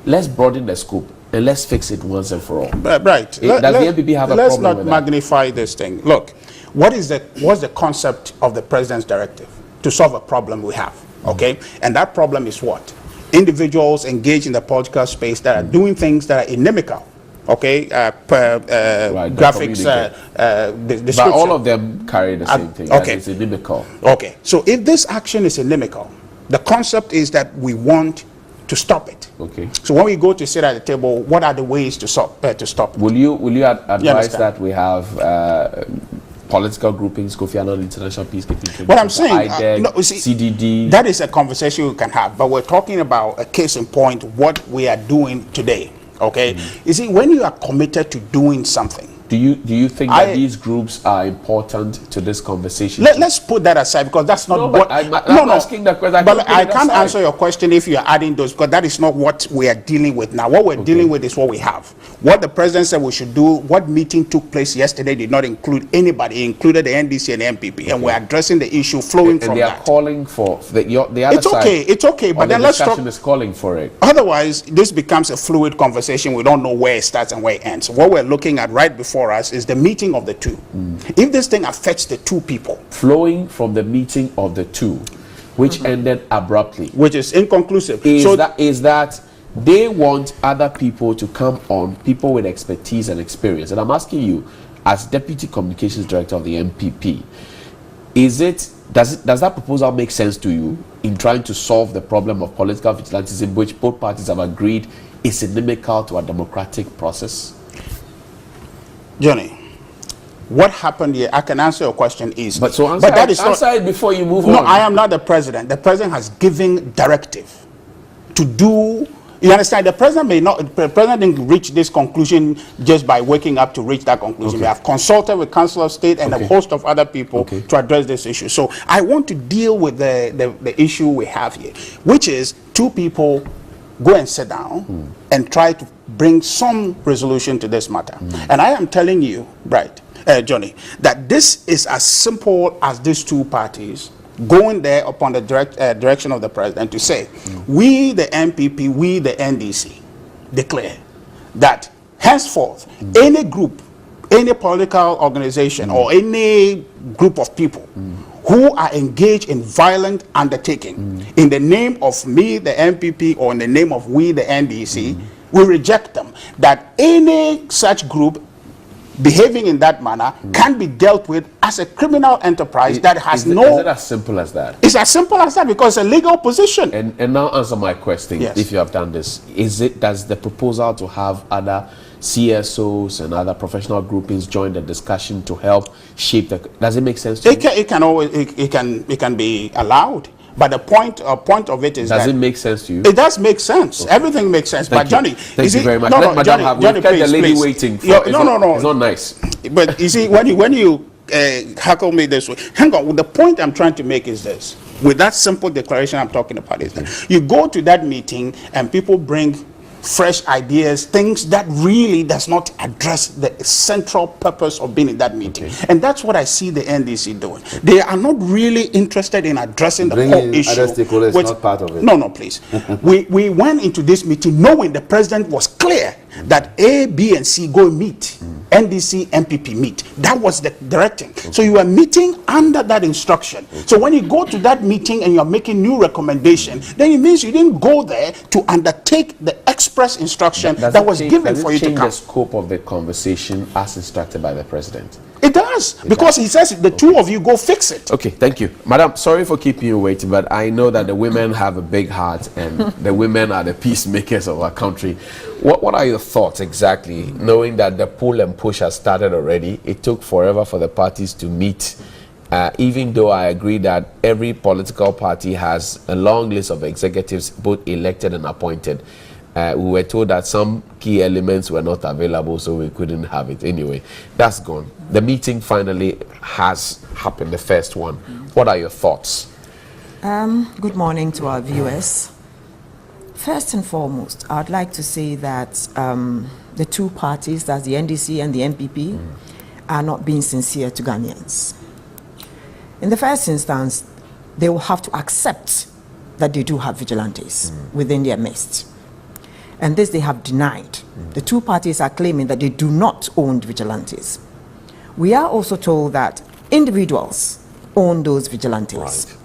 Let's broaden the scope and let's fix it once and for all. Right. Does the NPP have a problem with that? Let's not magnify this thing. Look, what's the concept of the president's directive? To solve a problem we have, okay? And that problem is what? Individuals engaged in the political space that are doing things that are inimical. Okay, graphics, but all of them carry the same thing. Okay, it's inimical. Okay, so if this action is inimical, the concept is that we want to stop it. Okay. So when we go to sit at the table, what are the ways to stop it? Will you advise that we have political groupings, Kofi Annan International Peacekeeping? What I'm saying, CDD. That is a conversation we can have, but we're talking about a case in point, what we are doing today. Okay, you see, when you are committed to doing something, Do you think that these groups are important to this conversation? Let's put that aside, because that's not what I'm asking that question. But I can't answer your question if you are adding those, because that is not what we are dealing with now. What we're dealing with is what we have. What the president said we should do, what meeting took place yesterday did not include anybody. It included the NDC and MPP, and we're addressing the issue flowing from that. And they are calling for the other it's side. It's okay, but then let's talk. The discussion is calling for it. Otherwise, this becomes a fluid conversation. We don't know where it starts and where it ends. What we're looking at right before us is the meeting of the two. If this thing affects the two people, flowing from the meeting of the two, which ended abruptly, which is inconclusive, is that they want other people to come on, people with expertise and experience. And I'm asking you, as Deputy Communications Director of the MPP, does that proposal make sense to you in trying to solve the problem of political vigilantism, which both parties have agreed is inimical to a democratic process? Johnny, what happened here? I can answer your question easily. But that is answer it before you move on. No, I am not the president. The president has given directive to do. You understand? The president didn't reach this conclusion just by waking up to reach that conclusion. We have consulted with Council of State and a host of other people to address this issue. So I want to deal with the issue we have here, which is two people go and sit down and try to bring some resolution to this matter. And I am telling you, right, Johnny, that this is as simple as these two parties going there upon the direction of the president to say, we the MPP, we the NDC declare that henceforth any group, any political organization or any group of people who are engaged in violent undertaking in the name of me the MPP or in the name of we the NDC, we reject them. That any such group behaving in that manner can be dealt with as a criminal enterprise that has Is it as simple as that? It's as simple as that, because it's a legal position. And now answer my question. Yes. If you have done this, does the proposal to have other CSOs and other professional groupings join the discussion to help shape does it make sense to you? It can be allowed. But the point of it is does it make sense to you? It does make sense. Everything makes sense. Thank but Johnny, thank you very much. Let Madam have. We've kept the lady waiting. No. It's not nice. But you see, when you hackle me this way, hang on. The point I'm trying to make is this. With that simple declaration I'm talking about is that you go to that meeting and people bring fresh ideas, things that really does not address the central purpose of being in that meeting. And that's what I see the NDC doing. They are not really interested in addressing the core issue. Other stakeholders is not part of it. No, please. we went into this meeting knowing the president was clear that A, B, and C go meet. NDC, MPP meet. That was the directing. So you are meeting under that instruction. So when you go to that meeting and you're making new recommendation, then it means you didn't go there to undertake the express instruction that was given for you to come. Does it change the scope of the conversation as instructed by the president? It does, because he says the two of you go fix it. Okay, thank you. Madam, sorry for keeping you waiting, but I know that the women have a big heart and the women are the peacemakers of our country. What are your thoughts exactly, knowing that the pull and push has started already? It took forever for the parties to meet, even though I agree that every political party has a long list of executives, both elected and appointed. We were told that some key elements were not available, so we couldn't have it. Anyway, that's gone. The meeting finally has happened, the first one. What are your thoughts? Good morning to our viewers. First and foremost, I'd like to say that the two parties, that's the NDC and the MPP, are not being sincere to Ghanaians. In the first instance, they will have to accept that they do have vigilantes within their midst. And this they have denied. The two parties are claiming that they do not own vigilantes. We are also told that individuals own those vigilantes. Right.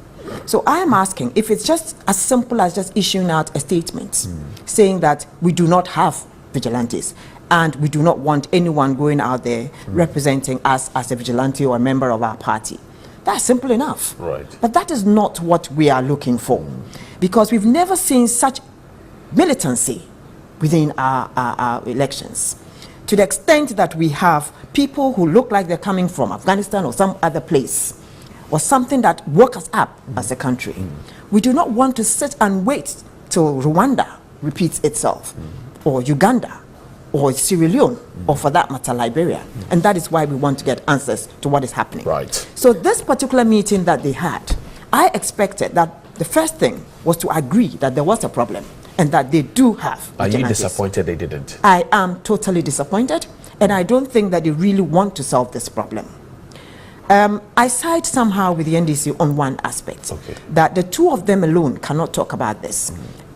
So I am asking if it's just as simple as just issuing out a statement saying that we do not have vigilantes and we do not want anyone going out there representing us as a vigilante or a member of our party. That's simple enough. Right. But that is not what we are looking for, because we've never seen such militancy within our elections, to the extent that we have people who look like they're coming from Afghanistan or some other place, or something that woke us up as a country. We do not want to sit and wait till Rwanda repeats itself, or Uganda, or Sierra Leone, or for that matter, Liberia. And that is why we want to get answers to what is happening. Right. So this particular meeting that they had, I expected that the first thing was to agree that there was a problem and that they do have. Are you disappointed they didn't? I am totally disappointed, and I don't think that they really want to solve this problem. I side somehow with the NDC on one aspect, that the two of them alone cannot talk about this.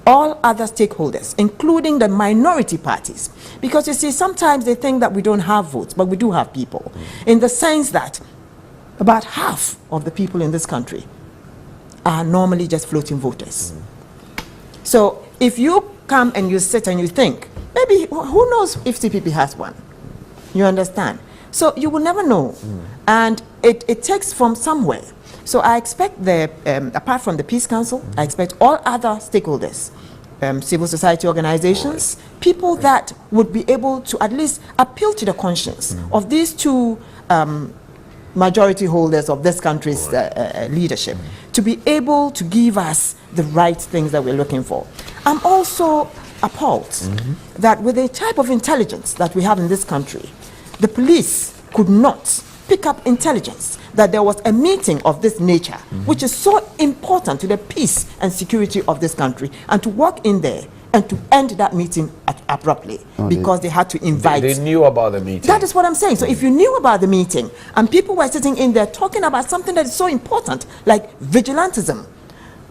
All other stakeholders, including the minority parties, because you see, sometimes they think that we don't have votes, but we do have people, in the sense that about half of the people in this country are normally just floating voters. So if you come and you sit and you think, maybe, who knows if CPP has one? You understand? So you will never know. And it takes from somewhere. So I expect apart from the Peace Council, I expect all other stakeholders, civil society organizations, people that would be able to at least appeal to the conscience of these two majority holders of this country's leadership, to be able to give us the right things that we're looking for. I'm also appalled that with the type of intelligence that we have in this country, the police could not pick up intelligence that there was a meeting of this nature, which is so important to the peace and security of this country, and to walk in there and to end that meeting abruptly because they had to invite. They knew about the meeting. That is what I'm saying. So if you knew about the meeting and people were sitting in there talking about something that is so important, like vigilantism,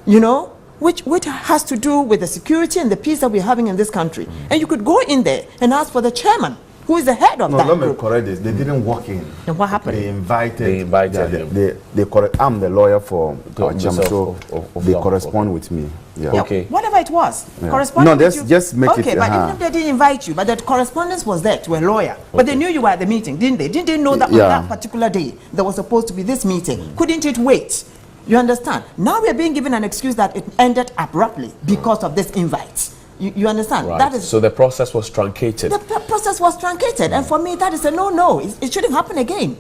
you know, which has to do with the security and the peace that we're having in this country, and you could go in there and ask for the chairman, who is the head of that group. No, let me correct this. They didn't walk in. And what happened? They invited him. They correct. I'm the lawyer for Cham, so they correspond with me. Yeah. Okay. Whatever it was, corresponding. No, just make it. Okay, but even if they didn't invite you, but the correspondence was there to a lawyer. But they knew you were at the meeting, didn't they? Didn't they know that on that particular day there was supposed to be this meeting? Couldn't it wait? You understand? Now we are being given an excuse that it ended abruptly because of this invite. You understand? Right. That is, so the process was truncated. The process was truncated, and for me that is a no. It shouldn't happen again.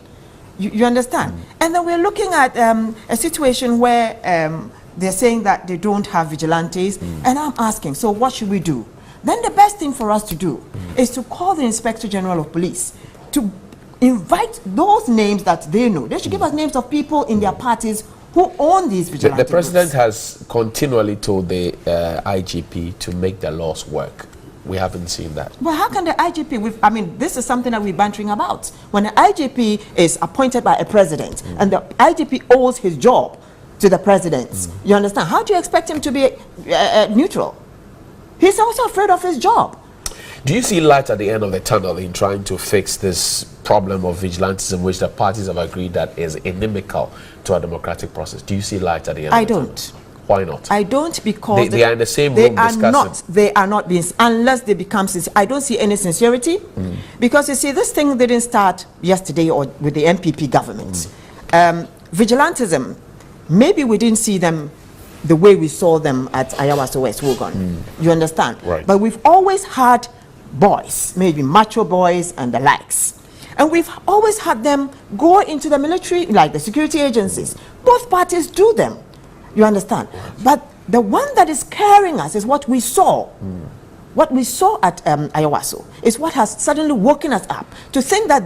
You understand? And then we're looking at a situation where they're saying that they don't have vigilantes, and I'm asking, so what should we do? Then the best thing for us to do is to call the Inspector General of Police to invite those names that they know. They should give us names of people in their parties who own these vigilante The president groups. has continually told the IGP to make the laws work. We haven't seen that. Well, how can the IGP, I mean, this is something that we're bantering about. When the IGP is appointed by a president and the IGP owes his job to the president, you understand? How do you expect him to be neutral? He's also afraid of his job. Do you see light at the end of the tunnel in trying to fix this problem of vigilantism, which the parties have agreed that is inimical to our democratic process? Do you see light at the end of the tunnel? I don't. Why not? I don't, because they are in the same room discussing. They are not being, unless they become sincere. I don't see any sincerity, because you see, this thing didn't start yesterday or with the MPP government. Vigilantism, maybe we didn't see them the way we saw them at Ayawaso West Wogon. You understand? Right. But we've always had boys, maybe macho boys and the likes. And we've always had them go into the military, like the security agencies. Both parties do them. You understand? But the one that is carrying us is what we saw. What we saw at Ayawaso is what has suddenly woken us up to think that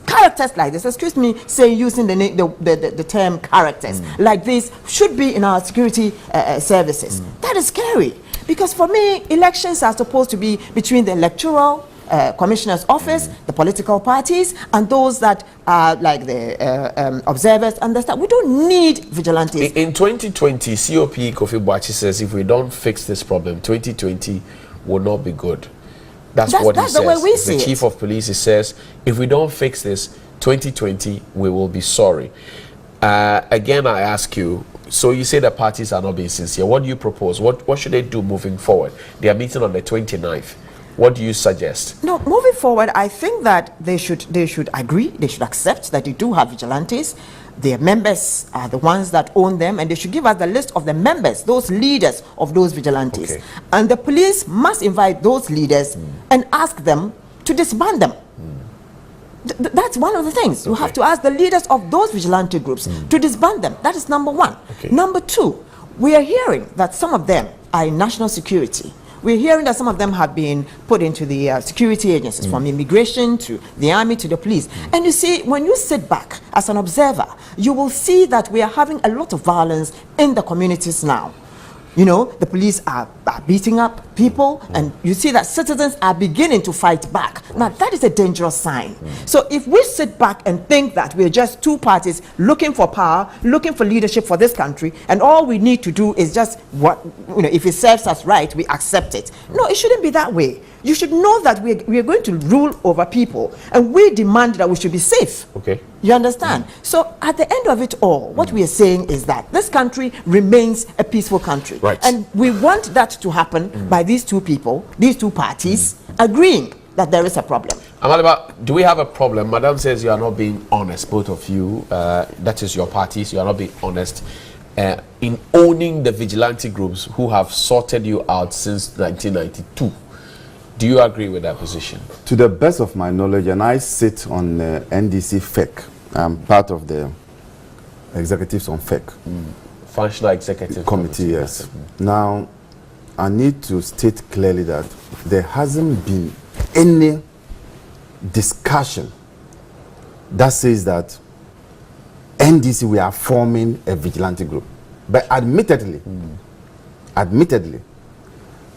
characters like this, excuse me, say using the term characters like this should be in our security services. That is scary. Because for me, elections are supposed to be between the electoral commissioner's office, the political parties, and those that are like the observers and the stuff. We don't need vigilantes. In 2020, COP Kofi Boachi says if we don't fix this problem, 2020 will not be good. That's what he says. The way we see the chief of police, he says, if we don't fix this, 2020, we will be sorry. Again, I ask you, so you say the parties are not being sincere. What do you propose? What should they do moving forward? They are meeting on the 29th. What do you suggest? No, moving forward, I think that they should agree, they should accept that they do have vigilantes. Their members are the ones that own them, and they should give us the list of the members, those leaders of those vigilantes. Okay. And the police must invite those leaders and ask them to disband them. That's one of the things. You have to ask the leaders of those vigilante groups to disband them. That is number one. Okay. Number two, we are hearing that some of them are in national security, we're hearing that some of them have been put into the security agencies, from immigration to the army to the police. And you see, when you sit back as an observer, you will see that we are having a lot of violence in the communities now. You know, the police are beating up people, and you see that citizens are beginning to fight back. Now, that is a dangerous sign. So if we sit back and think that we're just two parties looking for power, looking for leadership for this country, and all we need to do is just what, you know, if it serves us right, we accept it. No, it shouldn't be that way. You should know that we are going to rule over people, and we demand that we should be safe. Okay. You understand? So at the end of it all, what we are saying is that this country remains a peaceful country. Right. And we want that to happen by these two people, these two parties, agreeing that there is a problem. Amaliba, do we have a problem? Madam says you are not being honest, both of you. That is your parties. You are not being honest in owning the vigilante groups who have sorted you out since 1992. Do you agree with that position? To the best of my knowledge, and I sit on NDC FEC. I'm part of the executives on FEC. Functional Executive Committee, yes. Now, I need to state clearly that there hasn't been any discussion that says that NDC, we are forming a vigilante group. But admittedly,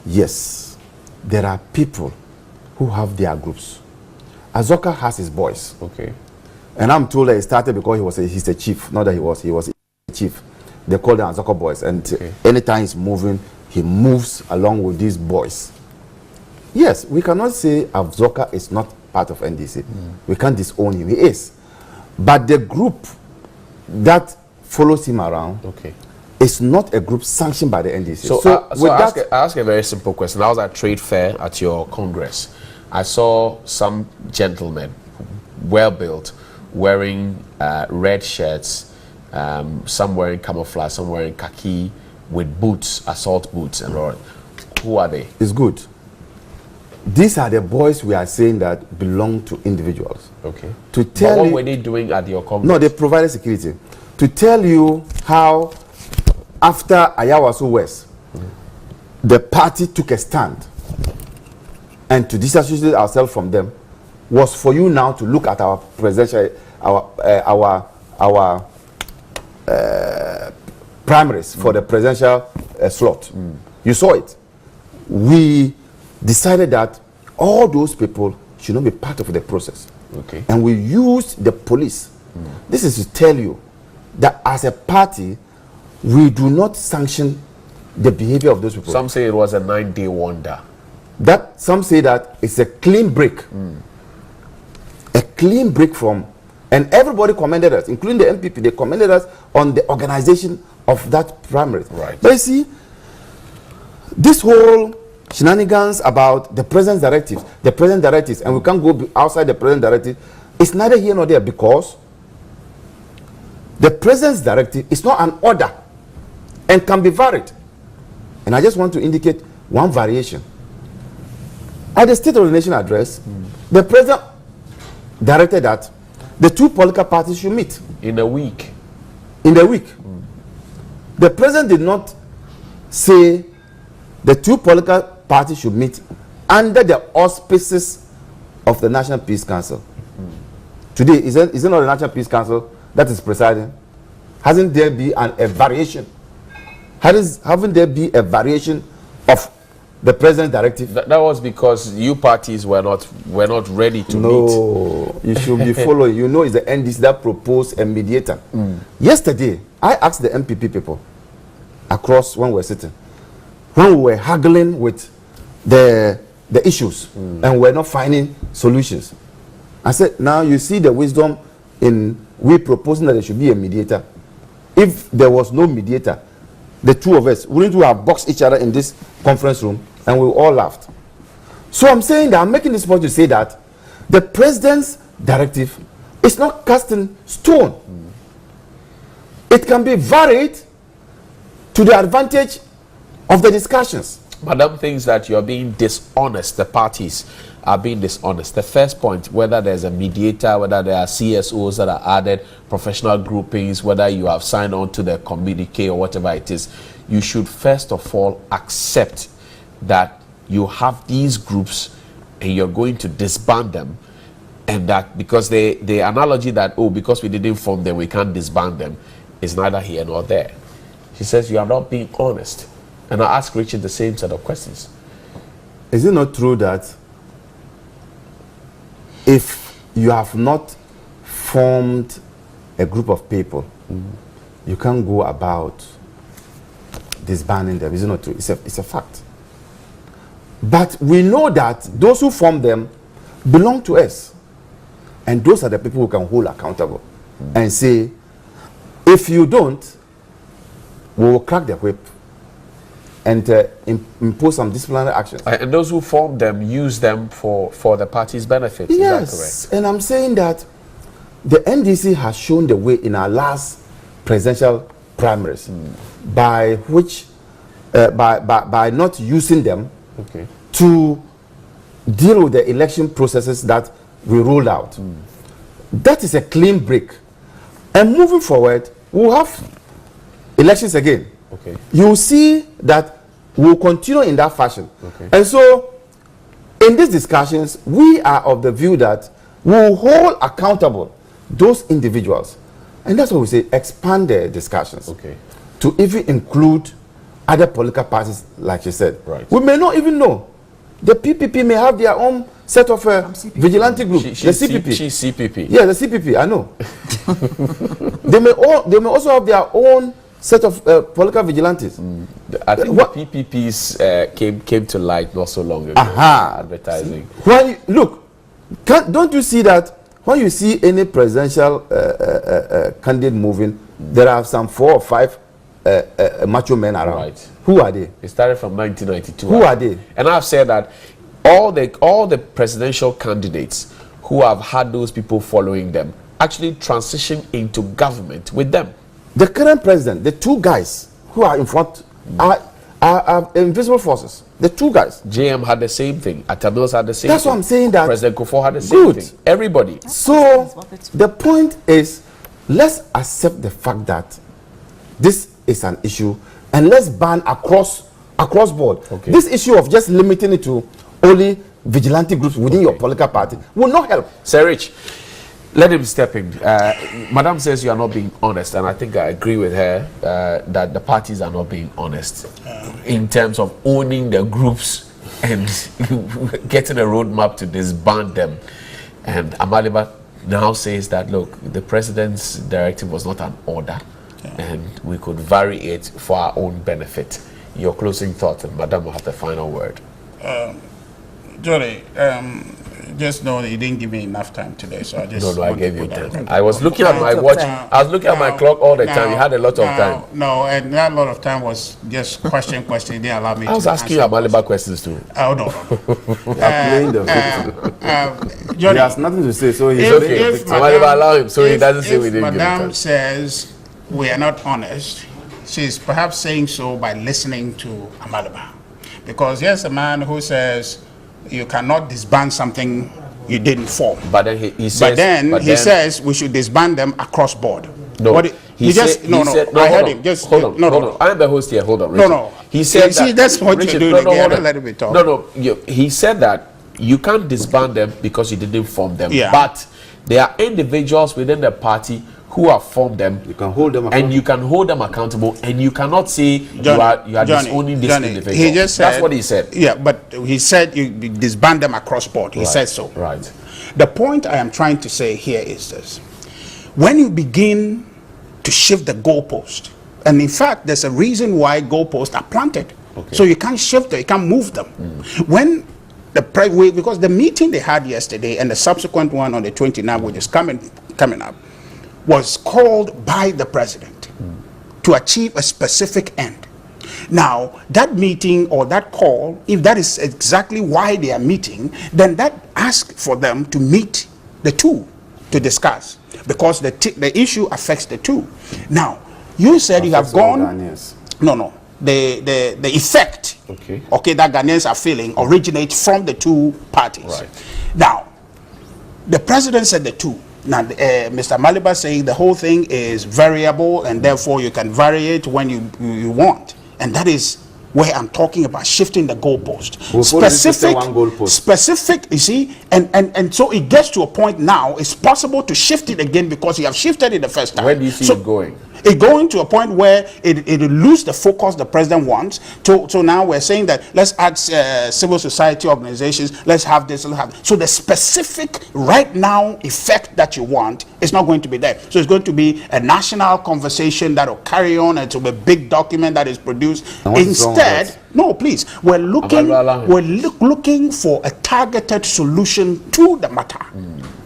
yes, there are people who have their groups. Azoka has his boys. Okay. And I'm told that he started because he's a chief, not that he was a chief. They call them Azoka boys. And anytime he's moving, he moves along with these boys. Yes, we cannot say Azoka is not part of NDC. We can't disown him. He is. But the group that follows him around is not a group sanctioned by the NDC. So I ask a very simple question. I was at trade fair at your Congress. I saw some gentlemen, well built, wearing red shirts, some wearing camouflage, some wearing khaki, with boots, assault boots and all. Who are they? It's good. These are the boys we are saying that belong to individuals. Okay. To tell what were they doing at your Congress? No, they provided security. To tell you how, after Ayawaso West, the party took a stand and to disassociate ourselves from them was for you now to look at our presidential, our primaries for the presidential slot. You saw it. We decided that all those people should not be part of the process. Okay. And we used the police. This is to tell you that as a party, we do not sanction the behavior of those people. Some say it was a 9-day wonder. That some say that it's a clean break. A clean break from, and everybody commended us, including the MPP. They commended us on the organization of that primary. Right. But you see, this whole shenanigans about the president's directives, and we can't go outside the president's directive, it's neither here nor there, because the president's directive is not an order and can be varied. And I just want to indicate one variation. At the State of the Nation address, the president directed that the two political parties should meet. In a week. In the week. The president did not say the two political parties should meet under the auspices of the National Peace Council. Today, is it not the National Peace Council that is presiding? Hasn't there been a variation? Haven't there been a variation of the president's directive? That was because you parties were not ready to meet. No, you should be following. You know, it's the NDC that proposed a mediator. Yesterday, I asked the MPP people across when we were sitting, when we were haggling with the issues and we're not finding solutions. I said, now you see the wisdom in we proposing that there should be a mediator. If there was no mediator, the two of us wouldn't we have boxed each other in this conference room and we all laughed. So I'm saying that I'm making this point to say that the president's directive is not cast in stone. It can be varied to the advantage of the discussions. Madam thinks that you're being dishonest. The parties are being dishonest. The first point, whether there's a mediator, whether there are CSOs that are added, professional groupings, whether you have signed on to the communique or whatever it is, you should first of all accept that you have these groups and you're going to disband them, and that because the analogy that, oh, because we didn't form them, we can't disband them, is neither here nor there. She says you are not being honest. And I ask Richard the same set of questions. Is it not true that if you have not formed a group of people, you can't go about disbanding them? Is it not true? It's a fact. But we know that those who form them belong to us. And those are the people who can hold accountable and say, if you don't, we will crack the whip and impose some disciplinary actions. And those who form them use them for the party's benefit. Yes, is that correct? And I'm saying that the NDC has shown the way in our last presidential primaries by which, by not using them to deal with the election processes that we rolled out. That is a clean break. And moving forward, we'll have elections again. You see that we'll continue in that fashion. And so, in these discussions, we are of the view that we'll hold accountable those individuals. And that's what we say, expand the discussions to even include other political parties, like you said. We may not even know. The PPP may have their own set of vigilante group. The CPP. She's CPP. Yeah, the CPP, I know. they may also have their own set of political vigilantes. I think the PPPs came to light not so long ago. Advertising. When look, don't you see that when you see any presidential candidate moving, there are some 4 or 5 macho men around. Who are they? It started from 1992. Who are they? And I've said that all the presidential candidates who have had those people following them actually transition into government with them. The current president, the 2 guys who are in front are invisible forces. The 2 guys. JM had the same thing. Atamils had the same thing. That's what I'm saying. That President Kufuor had the same thing. Everybody. So the point is, let's accept the fact that this is an issue, and let's ban across board. This issue of just limiting it to only vigilante groups within your political party will not help. Sir Rich, let him step in. Madam says you are not being honest, and I think I agree with her that the parties are not being honest in terms of owning the groups and getting a roadmap to disband them. And Amaliba now says that, look, the president's directive was not an order, and we could vary it for our own benefit. Your closing thoughts, and Madam will have the final word. Johnny, just know that you didn't give me enough time today, so I just... No, I gave you time. I was looking at my watch. I was looking at my clock all the time. You had a lot of time. No, and that lot of time was just question. You didn't allow me to I was asking you Amaliba questions too. Oh, no. playing the victim. Johnny, he has nothing to say, so he's okay. Amaliba, allow him, so he doesn't say we didn't give him time. Madam says we are not honest, she's perhaps saying so by listening to Amaliba. Because here's a man who says you cannot disband something you didn't form. But then he says we should disband them across board. No, I heard him. Just hold on. I am the host here. Hold on. Richard. No. He said see, that's what you're doing again. Let me talk. He said that you can't disband them because you didn't form them. Yeah. But there are individuals within the party who have formed them. You can hold them accountable. And you can hold them accountable, and you cannot say you are disowning this individual. He just said, that's what he said. Yeah, but he said you disband them across board. He said so. Right. The point I am trying to say here is this. When you begin to shift the goalpost, and in fact, there's a reason why goalposts are planted. So you can't shift them, you can't move them. When because the meeting they had yesterday and the subsequent one on the 29th, which is coming up, was called by the president to achieve a specific end. Now, that meeting or that call, if that is exactly why they are meeting, then that asks for them to meet the 2 to discuss, because the issue affects the 2. Now, you said you have gone... The effect that Ghanaians are feeling originates from the 2 parties. Now, the president said the 2. Now, Mr. Maliba saying the whole thing is variable, and therefore you can vary it when you want. And that is where I'm talking about shifting the goalpost. Goalpost. Specific, you see, and so it gets to a point now, it's possible to shift it again because you have shifted it the first time. Where do you see it going? It's going to a point where it will lose the focus the president wants. So now we're saying that let's add civil society organizations, let's have this, let's have. So the specific right now effect that you want is not going to be there. So it's going to be a national conversation that will carry on, and it will be a big document that is produced. Instead, no, please, we're looking for a targeted solution to the matter.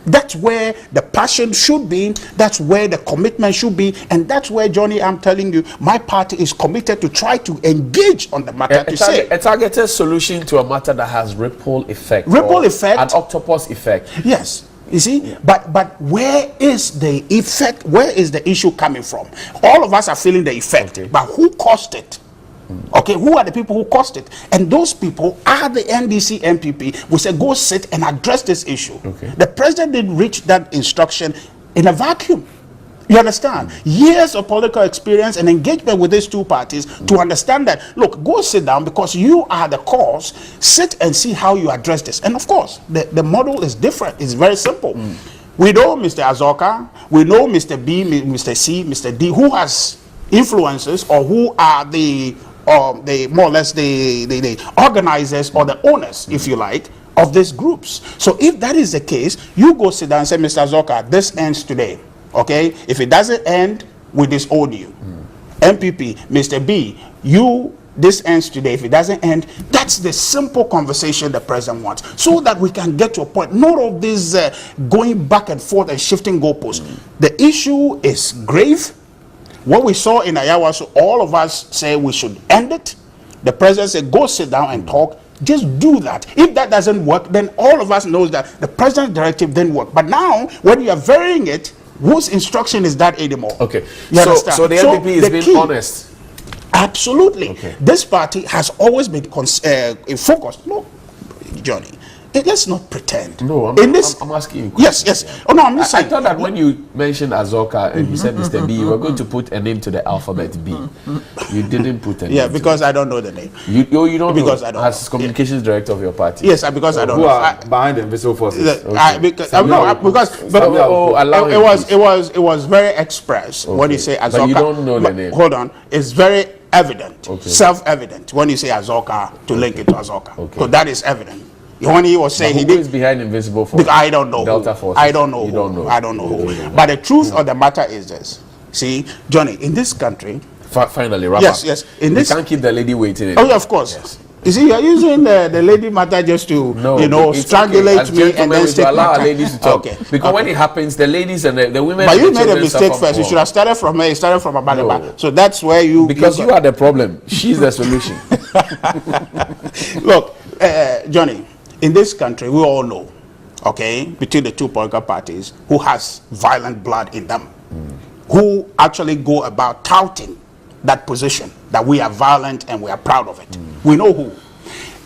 That's where the passion should be, that's where the commitment should be, and that's where, Johnny, I'm telling you, my party is committed to try to engage on the matter. A targeted solution to a matter that has ripple effect. An octopus effect. Yes. You see, but where is the effect? Where is the issue coming from? All of us are feeling the effect, but who caused it? Okay, who are the people who caused it? And those people are the NDC MPP. We said go sit and address this issue. The president didn't reach that instruction in a vacuum. You understand? Years of political experience and engagement with these two parties to understand that, look, go sit down because you are the cause. Sit and see how you address this. And of course, the model is different. It's very simple. We know Mr. Azoka, we know Mr. B, Mr. C, Mr. D, who has influences or who are the more or less the organizers or the owners, if you like, of these groups. So if that is the case, you go sit down and say, Mr. Azoka, this ends today. Okay? If it doesn't end, we disown you. MPP, Mr. B, this ends today. If it doesn't end, that's the simple conversation the president wants, so that we can get to a point. Not of this going back and forth and shifting goalposts. The issue is grave. What we saw in Ayawaso, all of us say we should end it. The president said, go sit down and talk. Just do that. If that doesn't work, then all of us knows that the president's directive didn't work. But now, when you are varying it, whose instruction is that anymore? Okay. You understand? So the NPP is being honest. Absolutely. Okay. This party has always been focused. No, Johnny. Let's not pretend. No, I'm asking you. Yes. Yeah. Oh no, I'm just saying. I thought that when you mentioned Azoka and you said Mr. B, you were going to put a name to the alphabet B. You didn't put a name. Yeah, because I don't know the name. You don't because know. I don't as know. communications director of your party. Yes, because I don't know. Who are behind the invisible forces? It was very express when you say Azoka. But you don't know the name. Hold on, it's very evident, self-evident when you say Azoka to link it to Azoka. Okay. So that is evident. When he was saying who is behind invisible forces? I don't know. Delta forces. I don't know. You don't know. I don't know who. But the truth of the matter is this. See, Johnny, in this country. Finally, wrap up. Yes. In this, you can't keep the lady waiting. Oh, yeah, of course. Yes. You see, you are using the lady matter just to, strangulate me and then take allow ladies to talk. Okay. Because when it happens, the ladies and the women. But you made a mistake first. You should have started from her. You started from Abaleba. No. So that's where you. Because you are the problem. She's the solution. Look, Johnny. In this country, we all know, okay, between the two political parties, who has violent blood in them, who actually go about touting that position, that we are violent and we are proud of it. We know who.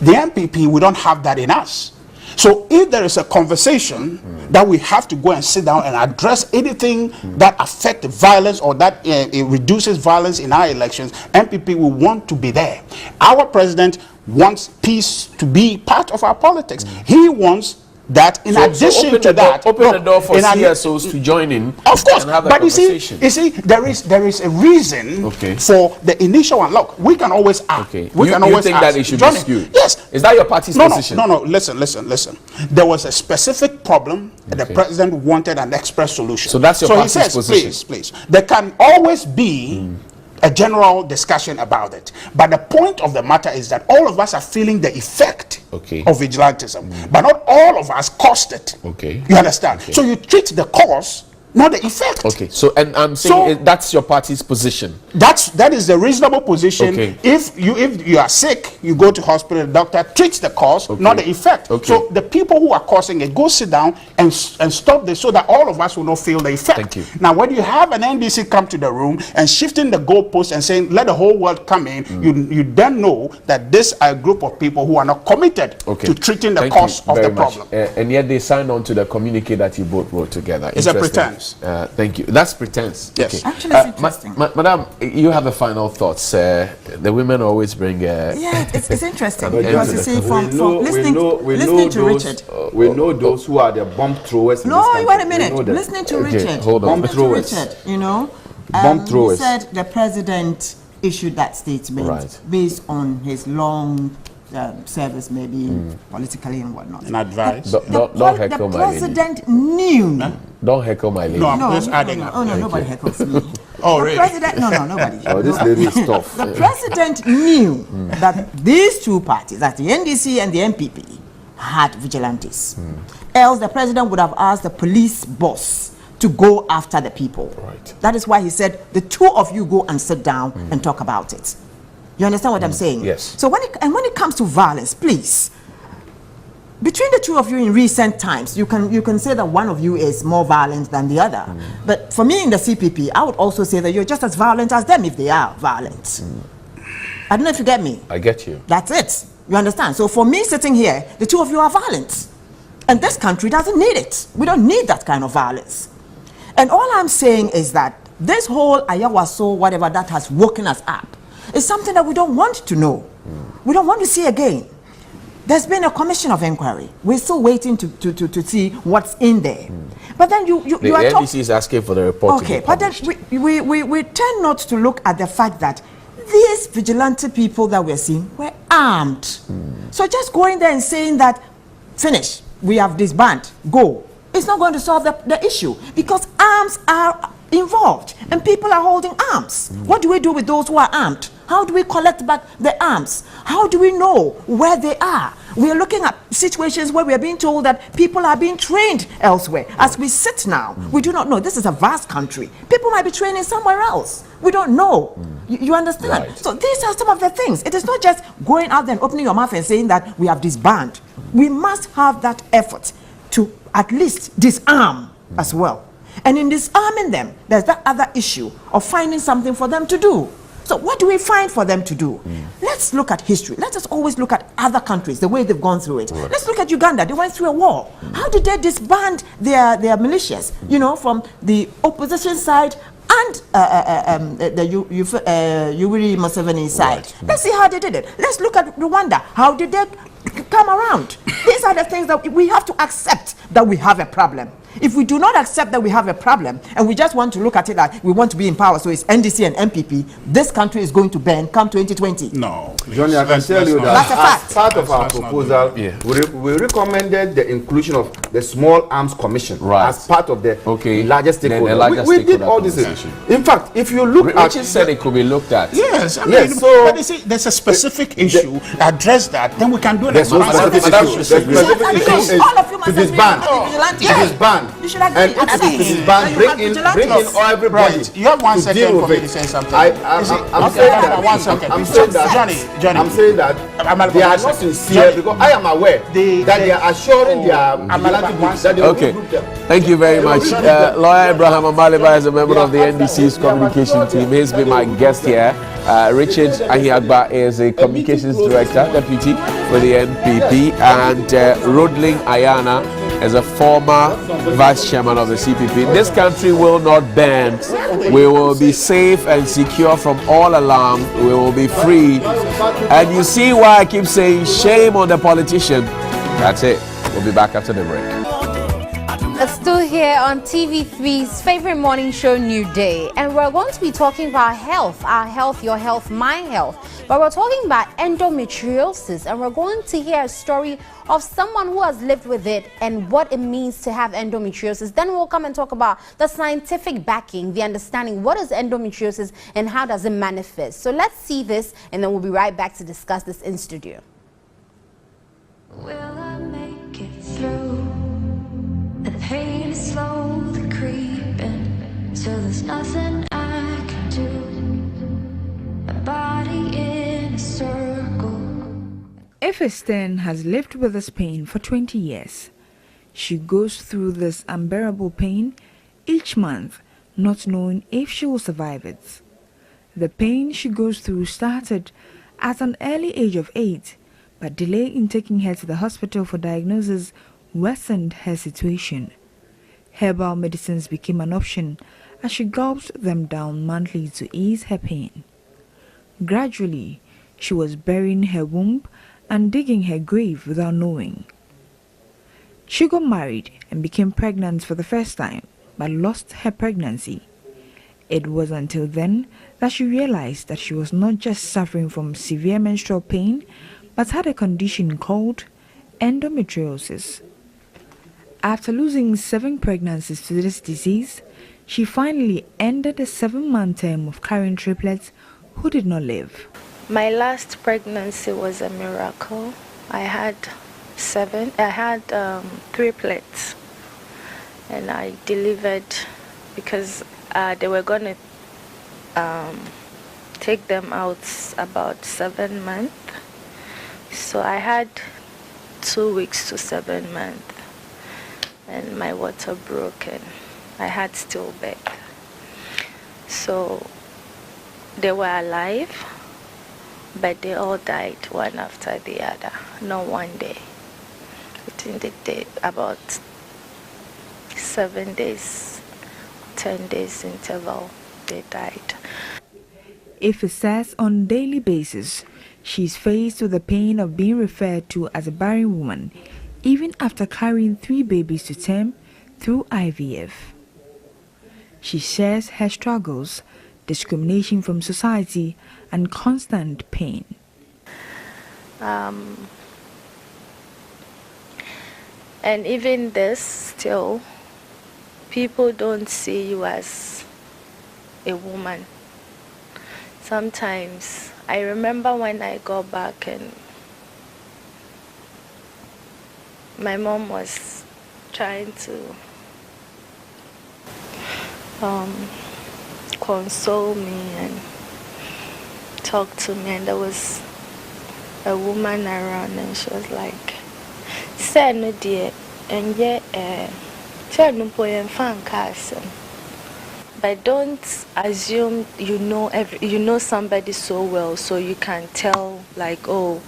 The MPP, we don't have that in us. So if there is a conversation that we have to go and sit down and address anything that affects violence or that it reduces violence in our elections, MPP will want to be there. Our president wants peace to be part of our politics. He wants that in addition to that, open the door for CSOs to join in. Of course, but you see, there is a reason for the initial one. Look, we can always ask. We can always think that it should be skewed. Yes. Is that your party's position? No. Listen. There was a specific problem, and the president wanted an express solution. So that's your party's position. Please. There can always be a general discussion about it. But the point of the matter is that all of us are feeling the effect of vigilantism. But not all of us caused it. You understand? So you treat the cause, not the effect. So and I'm saying that's your party's position. That is the reasonable position. If you are sick, you go to hospital, the doctor treats the cause, not the effect. So the people who are causing it, go sit down and stop this so that all of us will not feel the effect. Thank you. Now when you have an NDC come to the room and shifting the goalpost and saying let the whole world come in, you then know that this are a group of people who are not committed to treating the cause of the problem. And yet they signed on to the communique that you both wrote together. It's a pretense. Yes. Thank you. That's pretense. Yes. Okay. Actually, it's interesting. Madam, you have the final thoughts. The women always bring. Yeah, it's interesting But because you see, from listening to those, Richard. We know those who are the bomb throwers. No, wait a minute. Listening to Richard. Hold on. Bomb throwers. Richard, you know, Bomb throwers. he said the president issued that statement based on his long service, maybe politically and whatnot. An advice. Don't heckle the my lady. president knew. Don't heckle my lady. No, I'm just adding up. Oh no, nobody heckles me. Oh, The really? president, no, nobody. Oh, this lady is tough. The president knew that these two parties, that the NDC and the MPP, had vigilantes. Else the president would have asked the police boss to go after the people. Right. That is why he said, the two of you go and sit down and talk about it. You understand what I'm saying? Yes. So when it comes to violence, please, between the two of you in recent times, you can say that one of you is more violent than the other. But for me in the CPP, I would also say that you're just as violent as them if they are violent. I don't know if you get me. I get you. That's it. You understand? So for me sitting here, the two of you are violent. And this country doesn't need it. We don't need that kind of violence. And all I'm saying is that this whole ayahuasca, whatever that has woken us up, is something that we don't want to know. We don't want to see again. There's been a commission of inquiry. We're still waiting to see what's in there. But then you The are talking. NDC is asking for the report Okay, to be but then published. we tend not to look at the fact that these vigilante people that we're seeing were armed. So just going there and saying that, finish, we have disbanded, go, it's not going to solve the issue because arms are involved and people are holding arms. What do we do with those who are armed? How do we collect back the arms? How do we know where they are? We are looking at situations where we are being told that people are being trained elsewhere. As we sit now, we do not know. This is a vast country. People might be training somewhere else. We don't know. You understand? Right. So these are some of the things. It is not just going out there and opening your mouth and saying that we have disbanded. We must have that effort to at least disarm as well. And in disarming them, there's that other issue of finding something for them to do. So what do we find for them to do? Let's look at history. Let us always look at other countries, the way they've gone through it. Right. Let's look at Uganda. They went through a war. How did they disband their militias, you know, from the opposition side and the Yoweri Museveni side? Right. Let's see how they did it. Let's look at Rwanda. How did they come around? These are the things that we have to accept that we have a problem. If we do not accept that we have a problem and we just want to look at it that we want to be in power, so it's NDC and MPP, this country is going to burn come 2020. No. Please. Johnny, I can tell you That's a that fact. as part of our Let's not do proposal, that. we recommended the inclusion of the Small Arms Commission Right. as part of the Okay. largest Then the stakeholder. largest We did stakeholder all this. conversation. In fact, if you look at Richard said it could be looked at. Yes, I mean, Yes, so- but you see, there's a specific issue. Address that, then we can do it. there's no as a specific specific issue. issue. The specific Because issue all of you is must to agree disband. with vigilantes. To disband. You should agree. And if it is to disband, bring in everybody. Right. You have 1 to second deal for with me it. to say something. I'm You see, saying okay, that. 1 second. I'm saying that. Johnny. I'm saying that they are not sincere because I am aware that they are assuring their vigilante groups that they will Okay. group them. Thank you very much. Lawyer Abraham Amaliba is a member of the NDC's communication team. He's been my guest here. Richard Ahiagba is a communications director, deputy with the NPP, and Rodling Ayana is a former vice chairman of the CPP. This country will not bend. We will be safe and secure from all alarm. We will be free. And you see why I keep saying shame on the politician. That's it. We'll be back after the break. Still here on TV3's favorite morning show, Newday, and we're going to be talking about health, our health, your health, my health. But we're talking about endometriosis, and we're going to hear a story of someone who has lived with it and what it means to have endometriosis. Then we'll come and talk about the scientific backing, the understanding what is endometriosis and how does it manifest. So let's see this, and then we'll be right back to discuss this in studio. Will I make it through? The pain is slowly creeping, so there's nothing I can do. My body in a circle. Efestin has lived with this pain for 20 years. She goes through this unbearable pain each month, not knowing if she will survive it. The pain she goes through started at an early age of 8, but delay in taking her to the hospital for diagnosis worsened her situation. Herbal medicines became an option as she gulped them down monthly to ease her pain. Gradually, she was burying her womb and digging her grave without knowing. She got married and became pregnant for the first time, but lost her pregnancy. It was until then that she realized that she was not just suffering from severe menstrual pain, but had a condition called endometriosis. After losing 7 pregnancies to this disease, she finally ended a 7-month term of carrying triplets who did not live. My last pregnancy was a miracle. I had 3plets, and I delivered because they were going to take them out about 7 months. So I had 2 weeks to 7 months, and my water broke and I had stillbirth. So they were alive, but they all died one after the other, not one day. Within the day, about 7 days, 10 days interval, they died. If it says on a daily basis, she's faced with the pain of being referred to as a barren woman, even after carrying 3 babies to term through IVF. She shares her struggles, discrimination from society, and constant pain. And even this, still, people don't see you as a woman. Sometimes, I remember when I got back and my mom was trying to console me and talk to me, and there was a woman around and she was like, "Say no dear, and yet say no boy and fan castle." But don't assume you know somebody so well, so you can tell like, oh,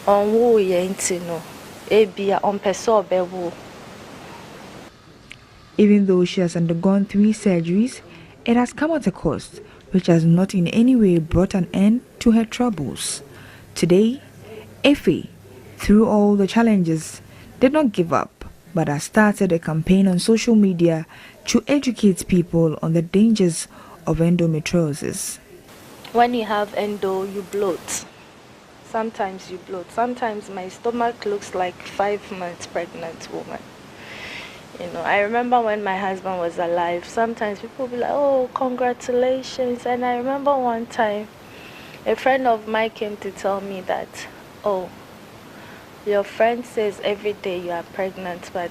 on who you ain't no, ebia on person bewu. Even though she has undergone 3 surgeries, it has come at a cost, which has not in any way brought an end to her troubles. Today, Effie, through all the challenges, did not give up, but has started a campaign on social media to educate people on the dangers of endometriosis. When you have endo, you bloat. Sometimes you bloat. Sometimes my stomach looks like 5 months pregnant woman. You know, I remember when my husband was alive, sometimes people would be like, "Oh, congratulations." And I remember one time, a friend of mine came to tell me that, "Oh, your friend says every day you are pregnant, but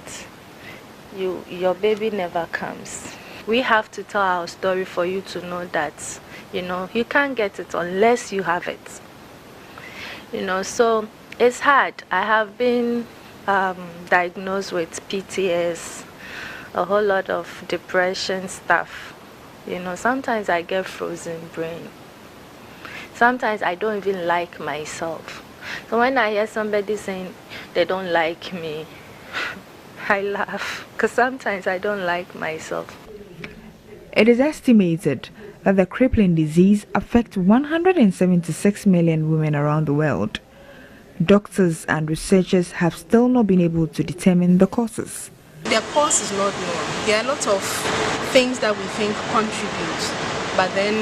your baby never comes." We have to tell our story for you to know that, you know, you can't get it unless you have it. You know, so it's hard. I have been diagnosed with PTS, a whole lot of depression stuff. You know, sometimes I get frozen brain. Sometimes I don't even like myself. So when I hear somebody saying they don't like me, I laugh because sometimes I don't like myself. It is estimated that the crippling disease affects 176 million women around the world. Doctors and researchers have still not been able to determine the causes. The cause is not known. There are a lot of things that we think contribute, but then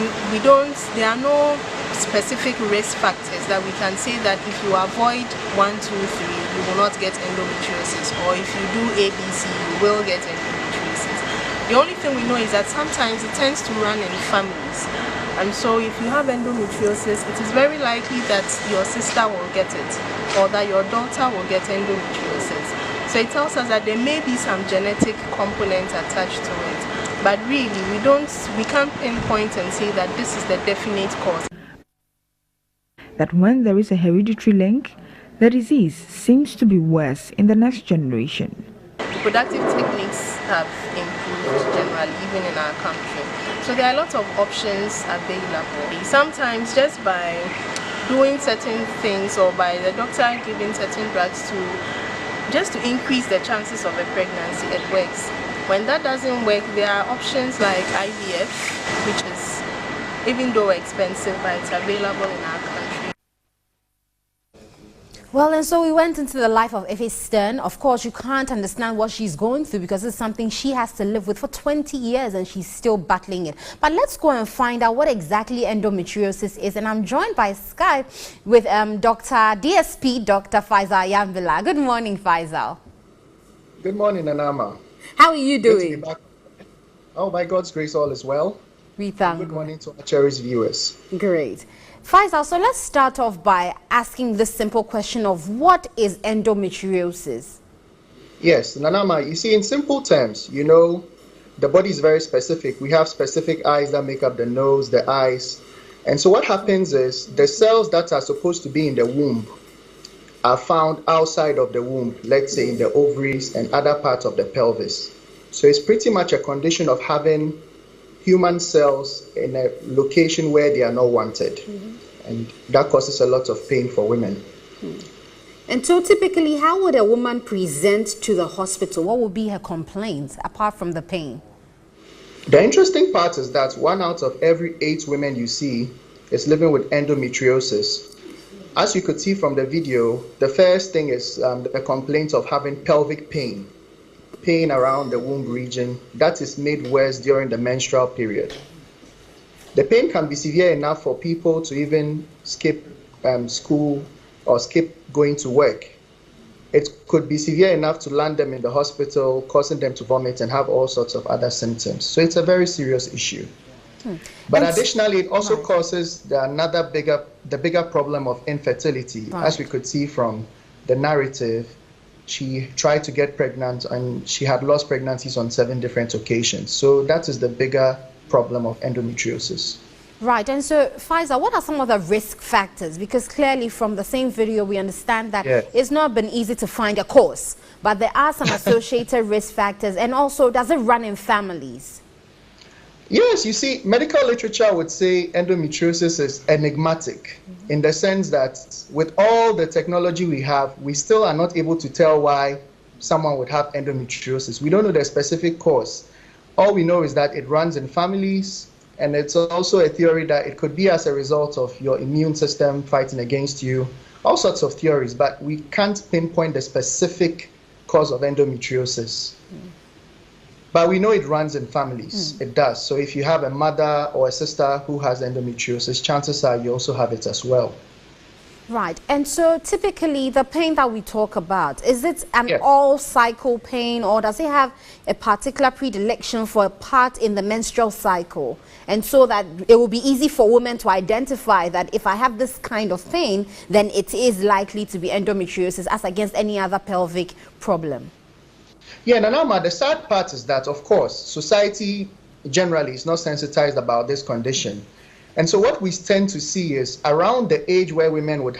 there are no specific risk factors that we can say that if you avoid 1, 2, 3, you will not get endometriosis, or if you do ABC, you will get endometriosis. The only thing we know is that sometimes it tends to run in families. And so if you have endometriosis, it is very likely that your sister will get it, or that your daughter will get endometriosis. So it tells us that there may be some genetic component attached to it, but really we can't pinpoint and say that this is the definite cause. That when there is a hereditary link, the disease seems to be worse in the next generation. Reproductive techniques have improved generally, even in our country. So there are a lot of options available. Sometimes just by doing certain things or by the doctor giving certain drugs to increase the chances of a pregnancy, it works. When that doesn't work, there are options like IVF, which is, even though expensive, but it's available in our country. Well, and so we went into the life of Effie Stern. Of course, you can't understand what she's going through because it's something she has to live with for 20 years and she's still battling it. But let's go and find out what exactly endometriosis is. And I'm joined by Skype with Dr. DSP, Dr. Faisal Yambila. Good morning, Faisal. Good morning, Anama. How are you doing? Oh, by God's grace, all is well. We thank Good morning to our cherished viewers. Great. Faisal, so let's start off by asking this simple question of what is endometriosis? Yes, Nanama, you see, in simple terms, you know, the body is very specific. We have specific eyes that make up the nose, the eyes. And so what happens is the cells that are supposed to be in the womb are found outside of the womb, let's say in the ovaries and other parts of the pelvis. So it's pretty much a condition of having human cells in a location where they are not wanted. And that causes a lot of pain for women. And so typically, how would a woman present to the hospital? What would be her complaints apart from the pain? The interesting part is that 1 out of every 8 women you see is living with endometriosis. As you could see from the video, the first thing is the complaint of having pelvic pain. Pain around the womb region that is made worse during the menstrual period. The pain can be severe enough for people to even skip school or skip going to work. It could be severe enough to land them in the hospital, causing them to vomit and have all sorts of other symptoms. So it's a very serious issue. But additionally, it also causes the bigger problem of infertility. As we could see from the narrative, she tried to get pregnant and she had lost pregnancies on 7 different occasions. So that is the bigger problem of endometriosis. Right, and so Faisal, what are some of the risk factors? Because clearly from the same video we understand that it's not been easy to find a cause, but there are some associated risk factors, and also does it run in families? Yes, you see, medical literature would say endometriosis is enigmatic in the sense that with all the technology we have, we still are not able to tell why someone would have endometriosis. We don't know the specific cause. All we know is that it runs in families, and it's also a theory that it could be as a result of your immune system fighting against you, all sorts of theories, but we can't pinpoint the specific cause of endometriosis. But we know it runs in families. It does. So if you have a mother or a sister who has endometriosis, chances are you also have it as well. Right, and so typically the pain that we talk about, is it an all-cycle pain, or does it have a particular predilection for a part in the menstrual cycle? And so that it will be easy for women to identify that if I have this kind of pain, then it is likely to be endometriosis as against any other pelvic problem. Yeah, Nanama, the sad part is that, of course, society generally is not sensitized about this condition. And so what we tend to see is around the age where women would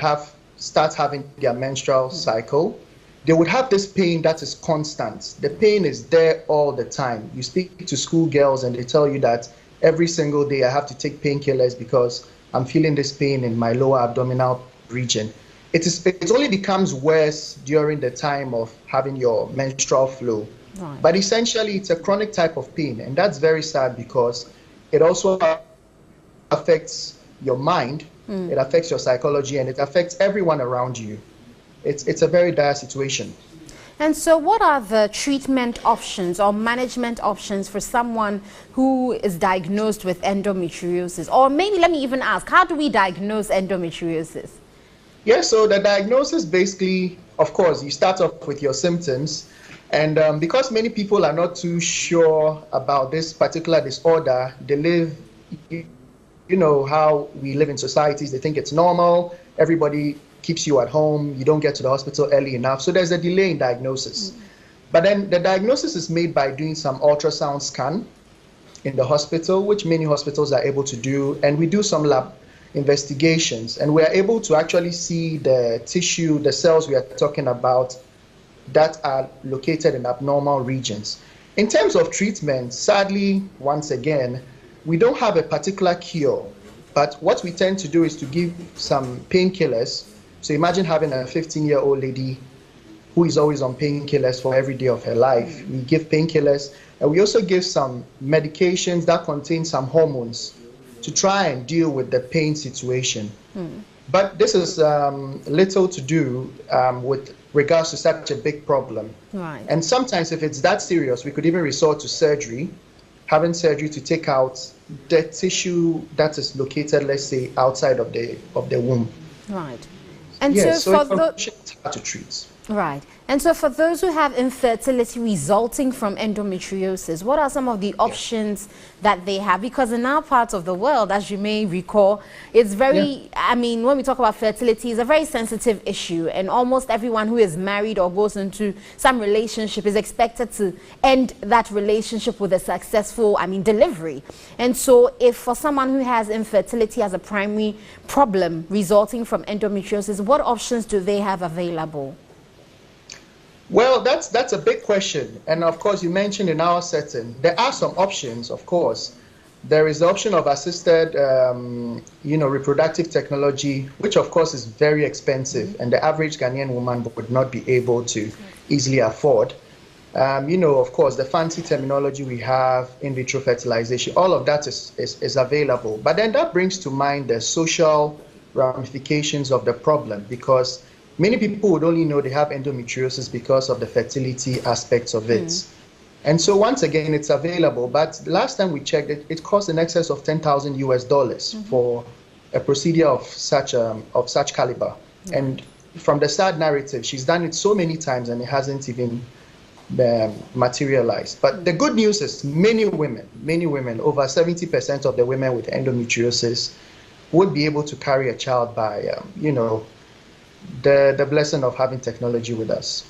start having their menstrual cycle, they would have this pain that is constant. The pain is there all the time. You speak to schoolgirls and they tell you that every single day I have to take painkillers because I'm feeling this pain in my lower abdominal region. It only becomes worse during the time of having your menstrual flow. Right. But essentially it's a chronic type of pain, and that's very sad because it also affects your mind, it affects your psychology, and it affects everyone around you. It's a very dire situation. And so what are the treatment options or management options for someone who is diagnosed with endometriosis? Or maybe let me even ask, how do we diagnose endometriosis? Yeah, so the diagnosis basically, of course, you start off with your symptoms. And because many people are not too sure about this particular disorder, they live, you know how we live in societies, they think it's normal, everybody keeps you at home, you don't get to the hospital early enough, so there's a delay in diagnosis. But then the diagnosis is made by doing some ultrasound scan in the hospital, which many hospitals are able to do, and we do some lab investigations, and we're able to actually see the tissue, the cells we are talking about that are located in abnormal regions. In terms of treatment, sadly, once again, we don't have a particular cure, but what we tend to do is to give some painkillers. So imagine having a 15-year-old lady who is always on painkillers for every day of her life. We give painkillers, and we also give some medications that contain some hormones to try and deal with the pain situation. But this is little to do with regards to such a big problem. Right. And sometimes if it's that serious, we could even resort to surgery, having surgery to take out the tissue that is located, let's say, outside of the womb. Right. And yes, so for it's hard to treat. Right. And so for those who have infertility resulting from endometriosis, what are some of the options that they have? Because in our part of the world, as you may recall, it's very, I mean, when we talk about fertility, it's a very sensitive issue, and almost everyone who is married or goes into some relationship is expected to end that relationship with a successful, delivery. And so if for someone who has infertility as a primary problem resulting from endometriosis, what options do they have available? Well, that's a big question. And of course, you mentioned in our setting, there are some options, of course. There is the option of assisted, reproductive technology, which of course is very expensive, and the average Ghanaian woman would not be able to easily afford. Of course, the fancy terminology we have, in vitro fertilization, all of that is available. But then that brings to mind the social ramifications of the problem, because many people would only know they have endometriosis because of the fertility aspects of it. And so once again, it's available, but last time we checked it, it cost in excess of $10,000 US for a procedure of such caliber. And from the sad narrative, she's done it so many times and it hasn't even materialized. But the good news is many women, over 70% of the women with endometriosis would be able to carry a child by, the blessing of having technology with us.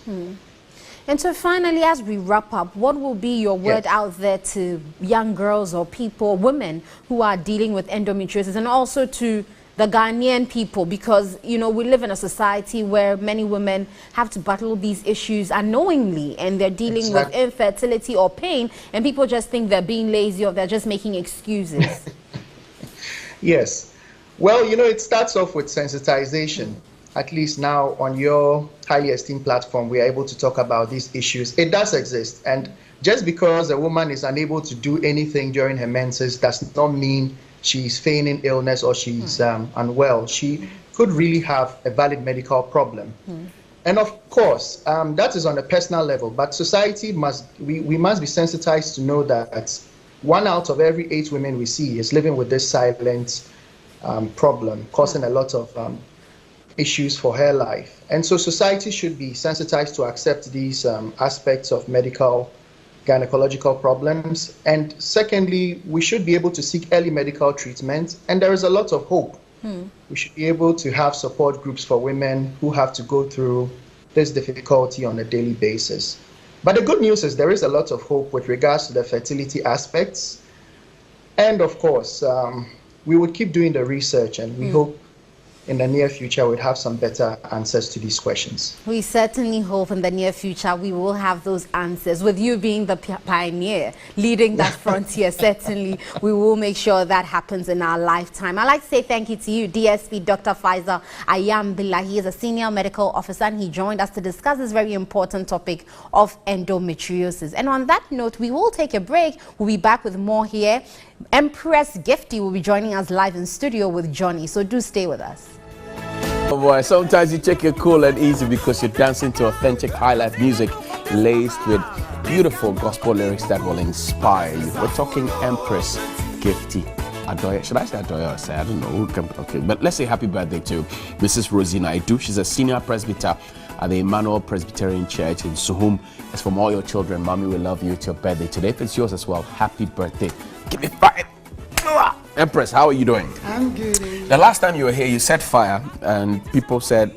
And so finally, as we wrap up, what will be your word out there to young girls or people, women who are dealing with endometriosis, and also to the Ghanaian people? Because, we live in a society where many women have to battle these issues unknowingly, and they're dealing with infertility or pain, and people just think they're being lazy or they're just making excuses. Yes. Well, it starts off with sensitization. At least now on your highly esteemed platform, we are able to talk about these issues. It does exist. And just because a woman is unable to do anything during her menses does not mean she's feigning illness or she's unwell. She could really have a valid medical problem. And of course, that is on a personal level, but society we must be sensitized to know that 1 out of every 8 women we see is living with this silent problem, causing a lot of issues for her life. And so society should be sensitized to accept these aspects of medical gynecological problems. And secondly, we should be able to seek early medical treatment, and there is a lot of hope. We should be able to have support groups for women who have to go through this difficulty on a daily basis. But the good news is there is a lot of hope with regards to the fertility aspects. And of course, we would keep doing the research, and we hope in the near future we'll have some better answers to these questions. We certainly hope in the near future we will have those answers. With you being the pioneer, leading that frontier, certainly we will make sure that happens in our lifetime. I'd like to say thank you to you, DSP Dr. Faisal Ayambila. He is a senior medical officer, and he joined us to discuss this very important topic of endometriosis. And on that note, we will take a break. We'll be back with more here. Empress Gifty will be joining us live in studio with Johnny, so do stay with us. Oh boy, sometimes you take it cool and easy because you're dancing to authentic high-life music laced with beautiful gospel lyrics that will inspire you. We're talking Empress Gifty. Adoya, should I say Adoya or say? I don't know. Okay, but let's say happy birthday to Mrs. Rosina Idu. She's a senior presbyter at the Emmanuel Presbyterian Church in Suhum. It's from all your children. Mommy, we love you. It's your birthday today. If it's yours as well, happy birthday. Give me fire. Empress, how are you doing? I'm good. The last time you were here, you set fire, and people said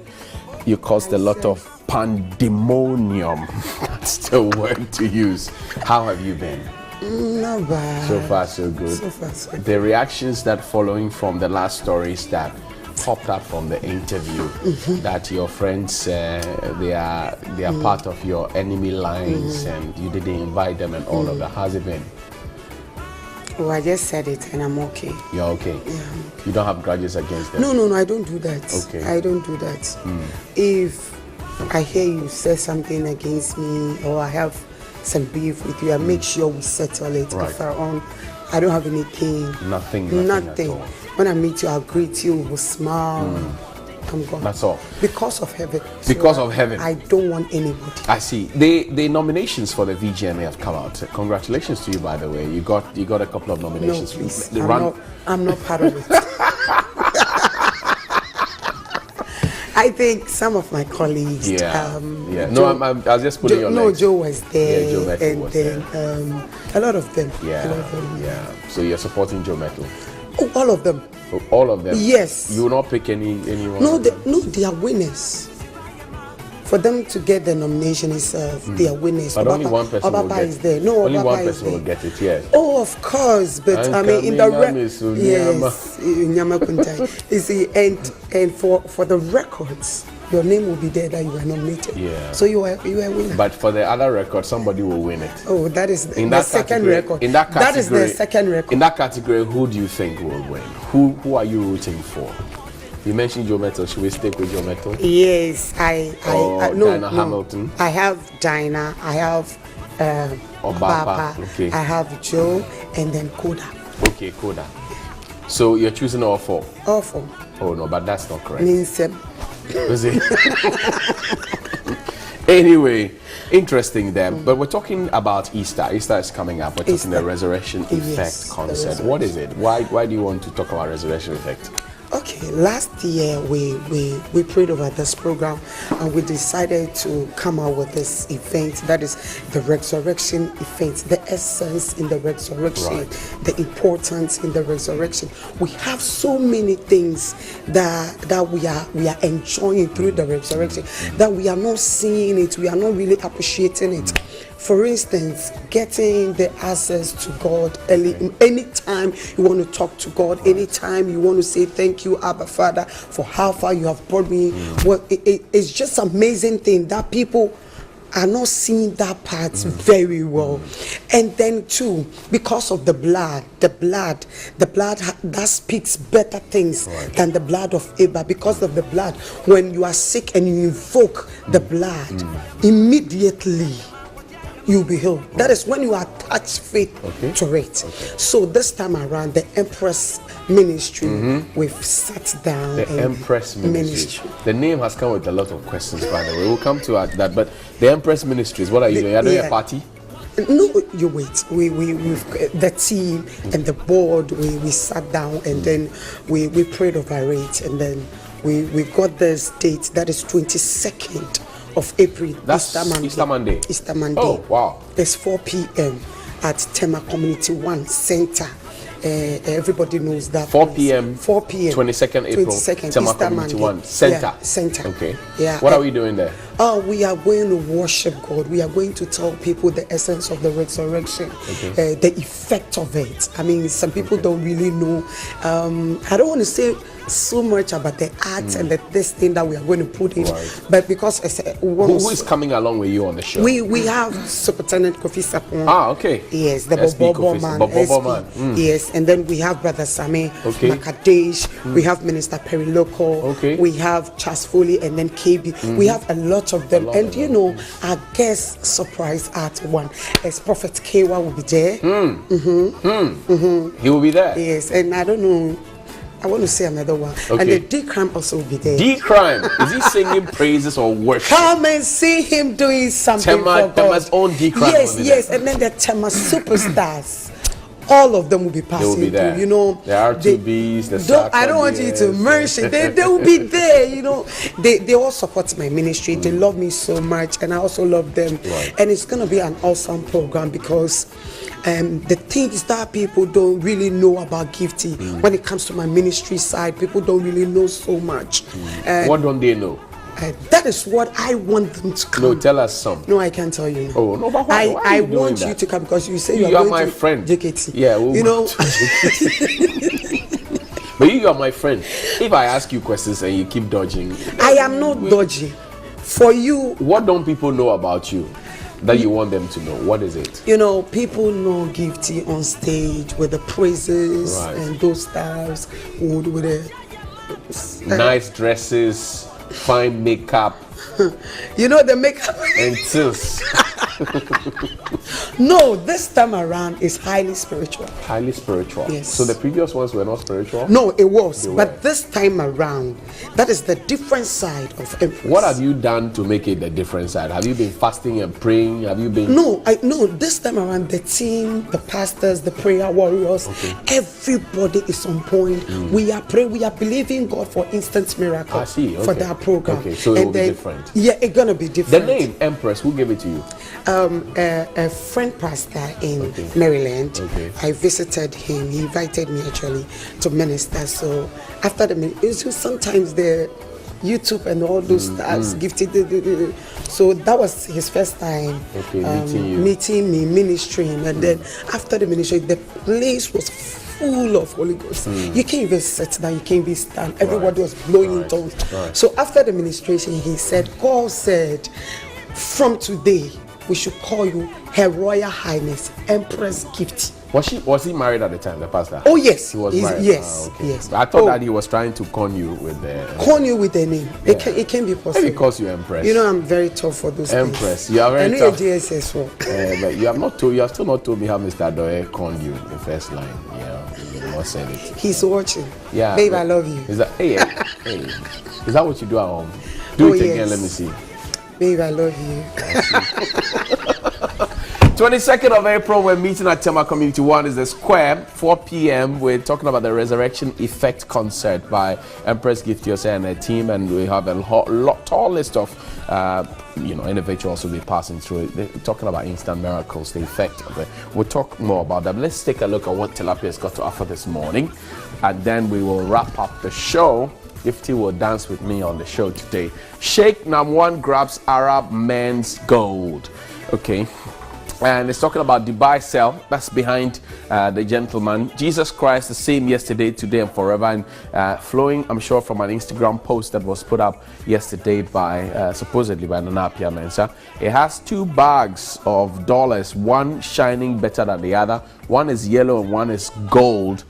you caused a lot of pandemonium. That's the word to use. How have you been? Not bad. So far, so good. So far, so good. The reactions that following from the last stories that popped up from the interview, that your friends they are part of your enemy lines, and you didn't invite them and all of that. How's it been? Oh, I just said it and I'm okay. You're okay? Yeah, I'm okay. You don't have grudges against them? No, I don't do that. Okay. I don't do that. If I hear you say something against me, or I have some beef with you, I make sure we settle it. Right. If I don't have anything. Nothing. At all. When I meet you, I'll greet you, we'll smile. I'm gone. That's all. Because of heaven. Because of heaven. I don't want anybody. I see. The nominations for the VGMA have come out. Congratulations to you, by the way. You got a couple of nominations. No, please. I'm not part of it. I think some of my colleagues. Yeah. Joe, I was just putting your legs. Joe was there. Yeah, Joe Mettle was there. A lot of them. Yeah. So you're supporting Joe Mettle? Oh, all of them. Oh, all of them? Yes. You will not pick anyone? No, they are winners. For them to get the nomination is they are winners. But only one person will get it. Is there. No, only one person will get it, yes. Oh, of course, but I mean in the yes, you see, and for the records, your name will be there that you are nominated. Yeah. So you are a winner. But for the other record, somebody will win it. Oh, that is the second record. In that category, that is the second record. In that category, who do you think will win? Who are you rooting for? You mentioned Joe Mettle. Should we stick with Joe Mettle? Yes, Dinah Hamilton. I have Dinah. I have Baba. Okay. I have Joe, and then Koda. Okay, Koda. So you're choosing all four? All four. Oh no, but that's not correct. Means Anyway, interesting there. But we're talking about Easter. Easter is coming up. We're talking the Resurrection Effect concert. What is it? Why do you want to talk about Resurrection Effect? Okay, last year we prayed over this program and we decided to come out with this event that is the resurrection event, the essence in the resurrection, the importance in the resurrection. We have so many things that we are enjoying through the resurrection that we are not seeing it, we are not really appreciating it. For instance, getting the access to God anytime you want to talk to God, anytime you want to say thank you, Abba Father, for how far you have brought me. Well, it's just amazing thing that people are not seeing that part very well. And then too, because of the blood that speaks better things than the blood of Abel. Because of the blood, when you are sick and you invoke the blood, immediately you'll be healed. That is when you attach faith to it. So this time around, the Empress Ministry, we've sat down. The Empress Ministry. The name has come with a lot of questions, by the way. We'll come to that. But the Empress Ministries, what are you doing? Are you doing a party? No, you wait. We've the team and the board. We sat down and then we prayed over it, and then we got this date that is 22nd of April. That's Easter Monday. Easter Monday. Oh, wow. It's 4 p.m. at Tema Community 1 Center. Everybody knows that. 4 p.m. 4 p.m. 22nd April. 22nd Tema Easter Community Monday. 1 Center. Yeah, Center. Okay. Yeah. What are we doing there? Oh, we are going to worship God. We are going to tell people the essence of the resurrection, the effect of it. I mean, some people don't really know. I don't want to say so much about the art and this thing that we are going to put in, but because who is coming along with you on the show? We have Superintendent Kofi Sapon. Ah, okay. Yes, the Bobo man. Yes, and then we have Brother Sami Makadesh. We have Minister Perry Loco. We have Charles Foley, and then KB. We have a lot of them, and you know, our guest surprise art one is Prophet Kewa will be there. He will be there. Yes, and I don't know. I want to say another one. And the D-Crime also will be there. D-Crime? Is he singing praises or worship? Come and see him doing something for God. Tema's own D-Crime. Yes. And then the Tema superstars. All of them will be passing through, you know. The R2Bs, the Saxon. I don't want you to mention. They will be there, you know. They all support my ministry. They love me so much, and I also love them. And it's going to be an awesome program because the things that people don't really know about Gifty, when it comes to my ministry side, people don't really know so much. What don't they know? That is what I want them to come. No, tell us some. No, I can't tell you. Oh, no, but why I want you to come because you say you are my friend. JKT. Yeah, you know. But you are my friend. If I ask you questions and you keep dodging, I am not dodging. For you, what don't people know about you that you want them to know? What is it? You know, people know Gifty on stage with the praises and those stars, with the nice dresses, fine makeup, You know the makeup. And sis. No, this time around is highly spiritual. Highly spiritual. Yes. So the previous ones were not spiritual? No, it was. But this time around, that is the different side of Empress. What have you done to make it the different side? Have you been fasting and praying? Have you been... No, this time around, the team, the pastors, the prayer warriors, everybody is on point. We are praying, we are believing God for instant miracle for that program. Okay, so it will be different. Yeah, it's gonna be different. The name Empress, who gave it to you? A friend pastor in Maryland. I visited him. He invited me actually to minister. So after the ministry, sometimes the YouTube and all those stars gifted. So that was his first time meeting me, ministering, and then after the ministry, the place was full of Holy Ghost. You can't even sit down, you can't even stand. Everybody was blowing in tongues. So after the ministration, he said, God said, from today, we should call you Her Royal Highness Empress Gift. Was he married at the time, the pastor? Oh yes, he was married. Yes, yes. I thought that he was trying to con you with the name. It can be possible. Maybe calls you Empress. You know, I'm very tough for those Empress. things. You are very tough. JSS for. But you have not told. You have still not told me how Mr. Doe conned you the first line. You not said it. He's watching. Yeah, babe, I love you. Is that hey? Is that what you do at home? Do it again. Let me see. Babe, I love you. 22nd of April, we're meeting at Tema Community 1 is the square, 4 p.m. We're talking about the Resurrection Effect concert by Empress Gift Yose and her team, and we have a tall list of individuals who will be passing through it. They're talking about instant miracles, the effect of it. We'll talk more about that. But let's take a look at what Tilapia's got to offer this morning, and then we will wrap up the show. Gifty will dance with me on the show today. Sheikh Namwan grabs Arab men's gold. Okay. And it's talking about Dubai cell that's behind the gentleman. Jesus Christ, the same yesterday, today, and forever. And flowing, I'm sure, from an Instagram post that was put up yesterday by supposedly by Nana Apia Mensah. It has 2 bags of dollars, one shining better than the other. One is yellow and one is gold.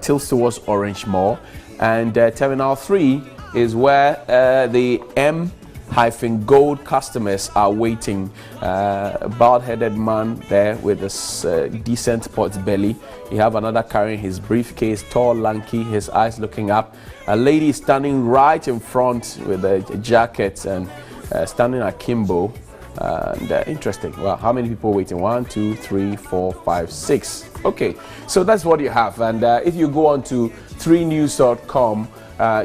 Tilts towards orange more. And Terminal 3 is where the M-Gold customers are waiting. A bald-headed man there with a decent pot belly. You have another carrying his briefcase, tall, lanky, his eyes looking up. A lady standing right in front with a jacket and standing akimbo. Interesting. Well, how many people waiting? 1, 2, 3, 4, 5, 6. Okay, so that's what you have. And if you go on to 3news.com,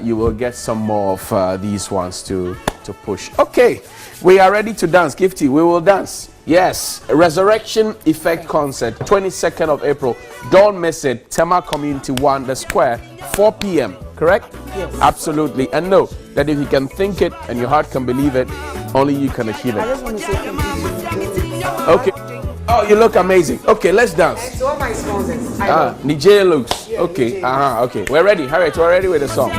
you will get some more of these ones to push. Okay, we are ready to dance. Gifty, we will dance. Yes, Resurrection Effect concert, 22nd of April. Don't miss it. Tema Community 1, the square, 4 p.m. Correct? Yes. Absolutely. And know that if you can think it and your heart can believe it, only you can achieve it. I just want to say thank you. Okay. Oh, you look amazing. Okay, let's dance. And to all my sponsors. Nigeria looks. Yeah, okay. Nigeria. Okay. We're ready. Harriet, we're ready with the song.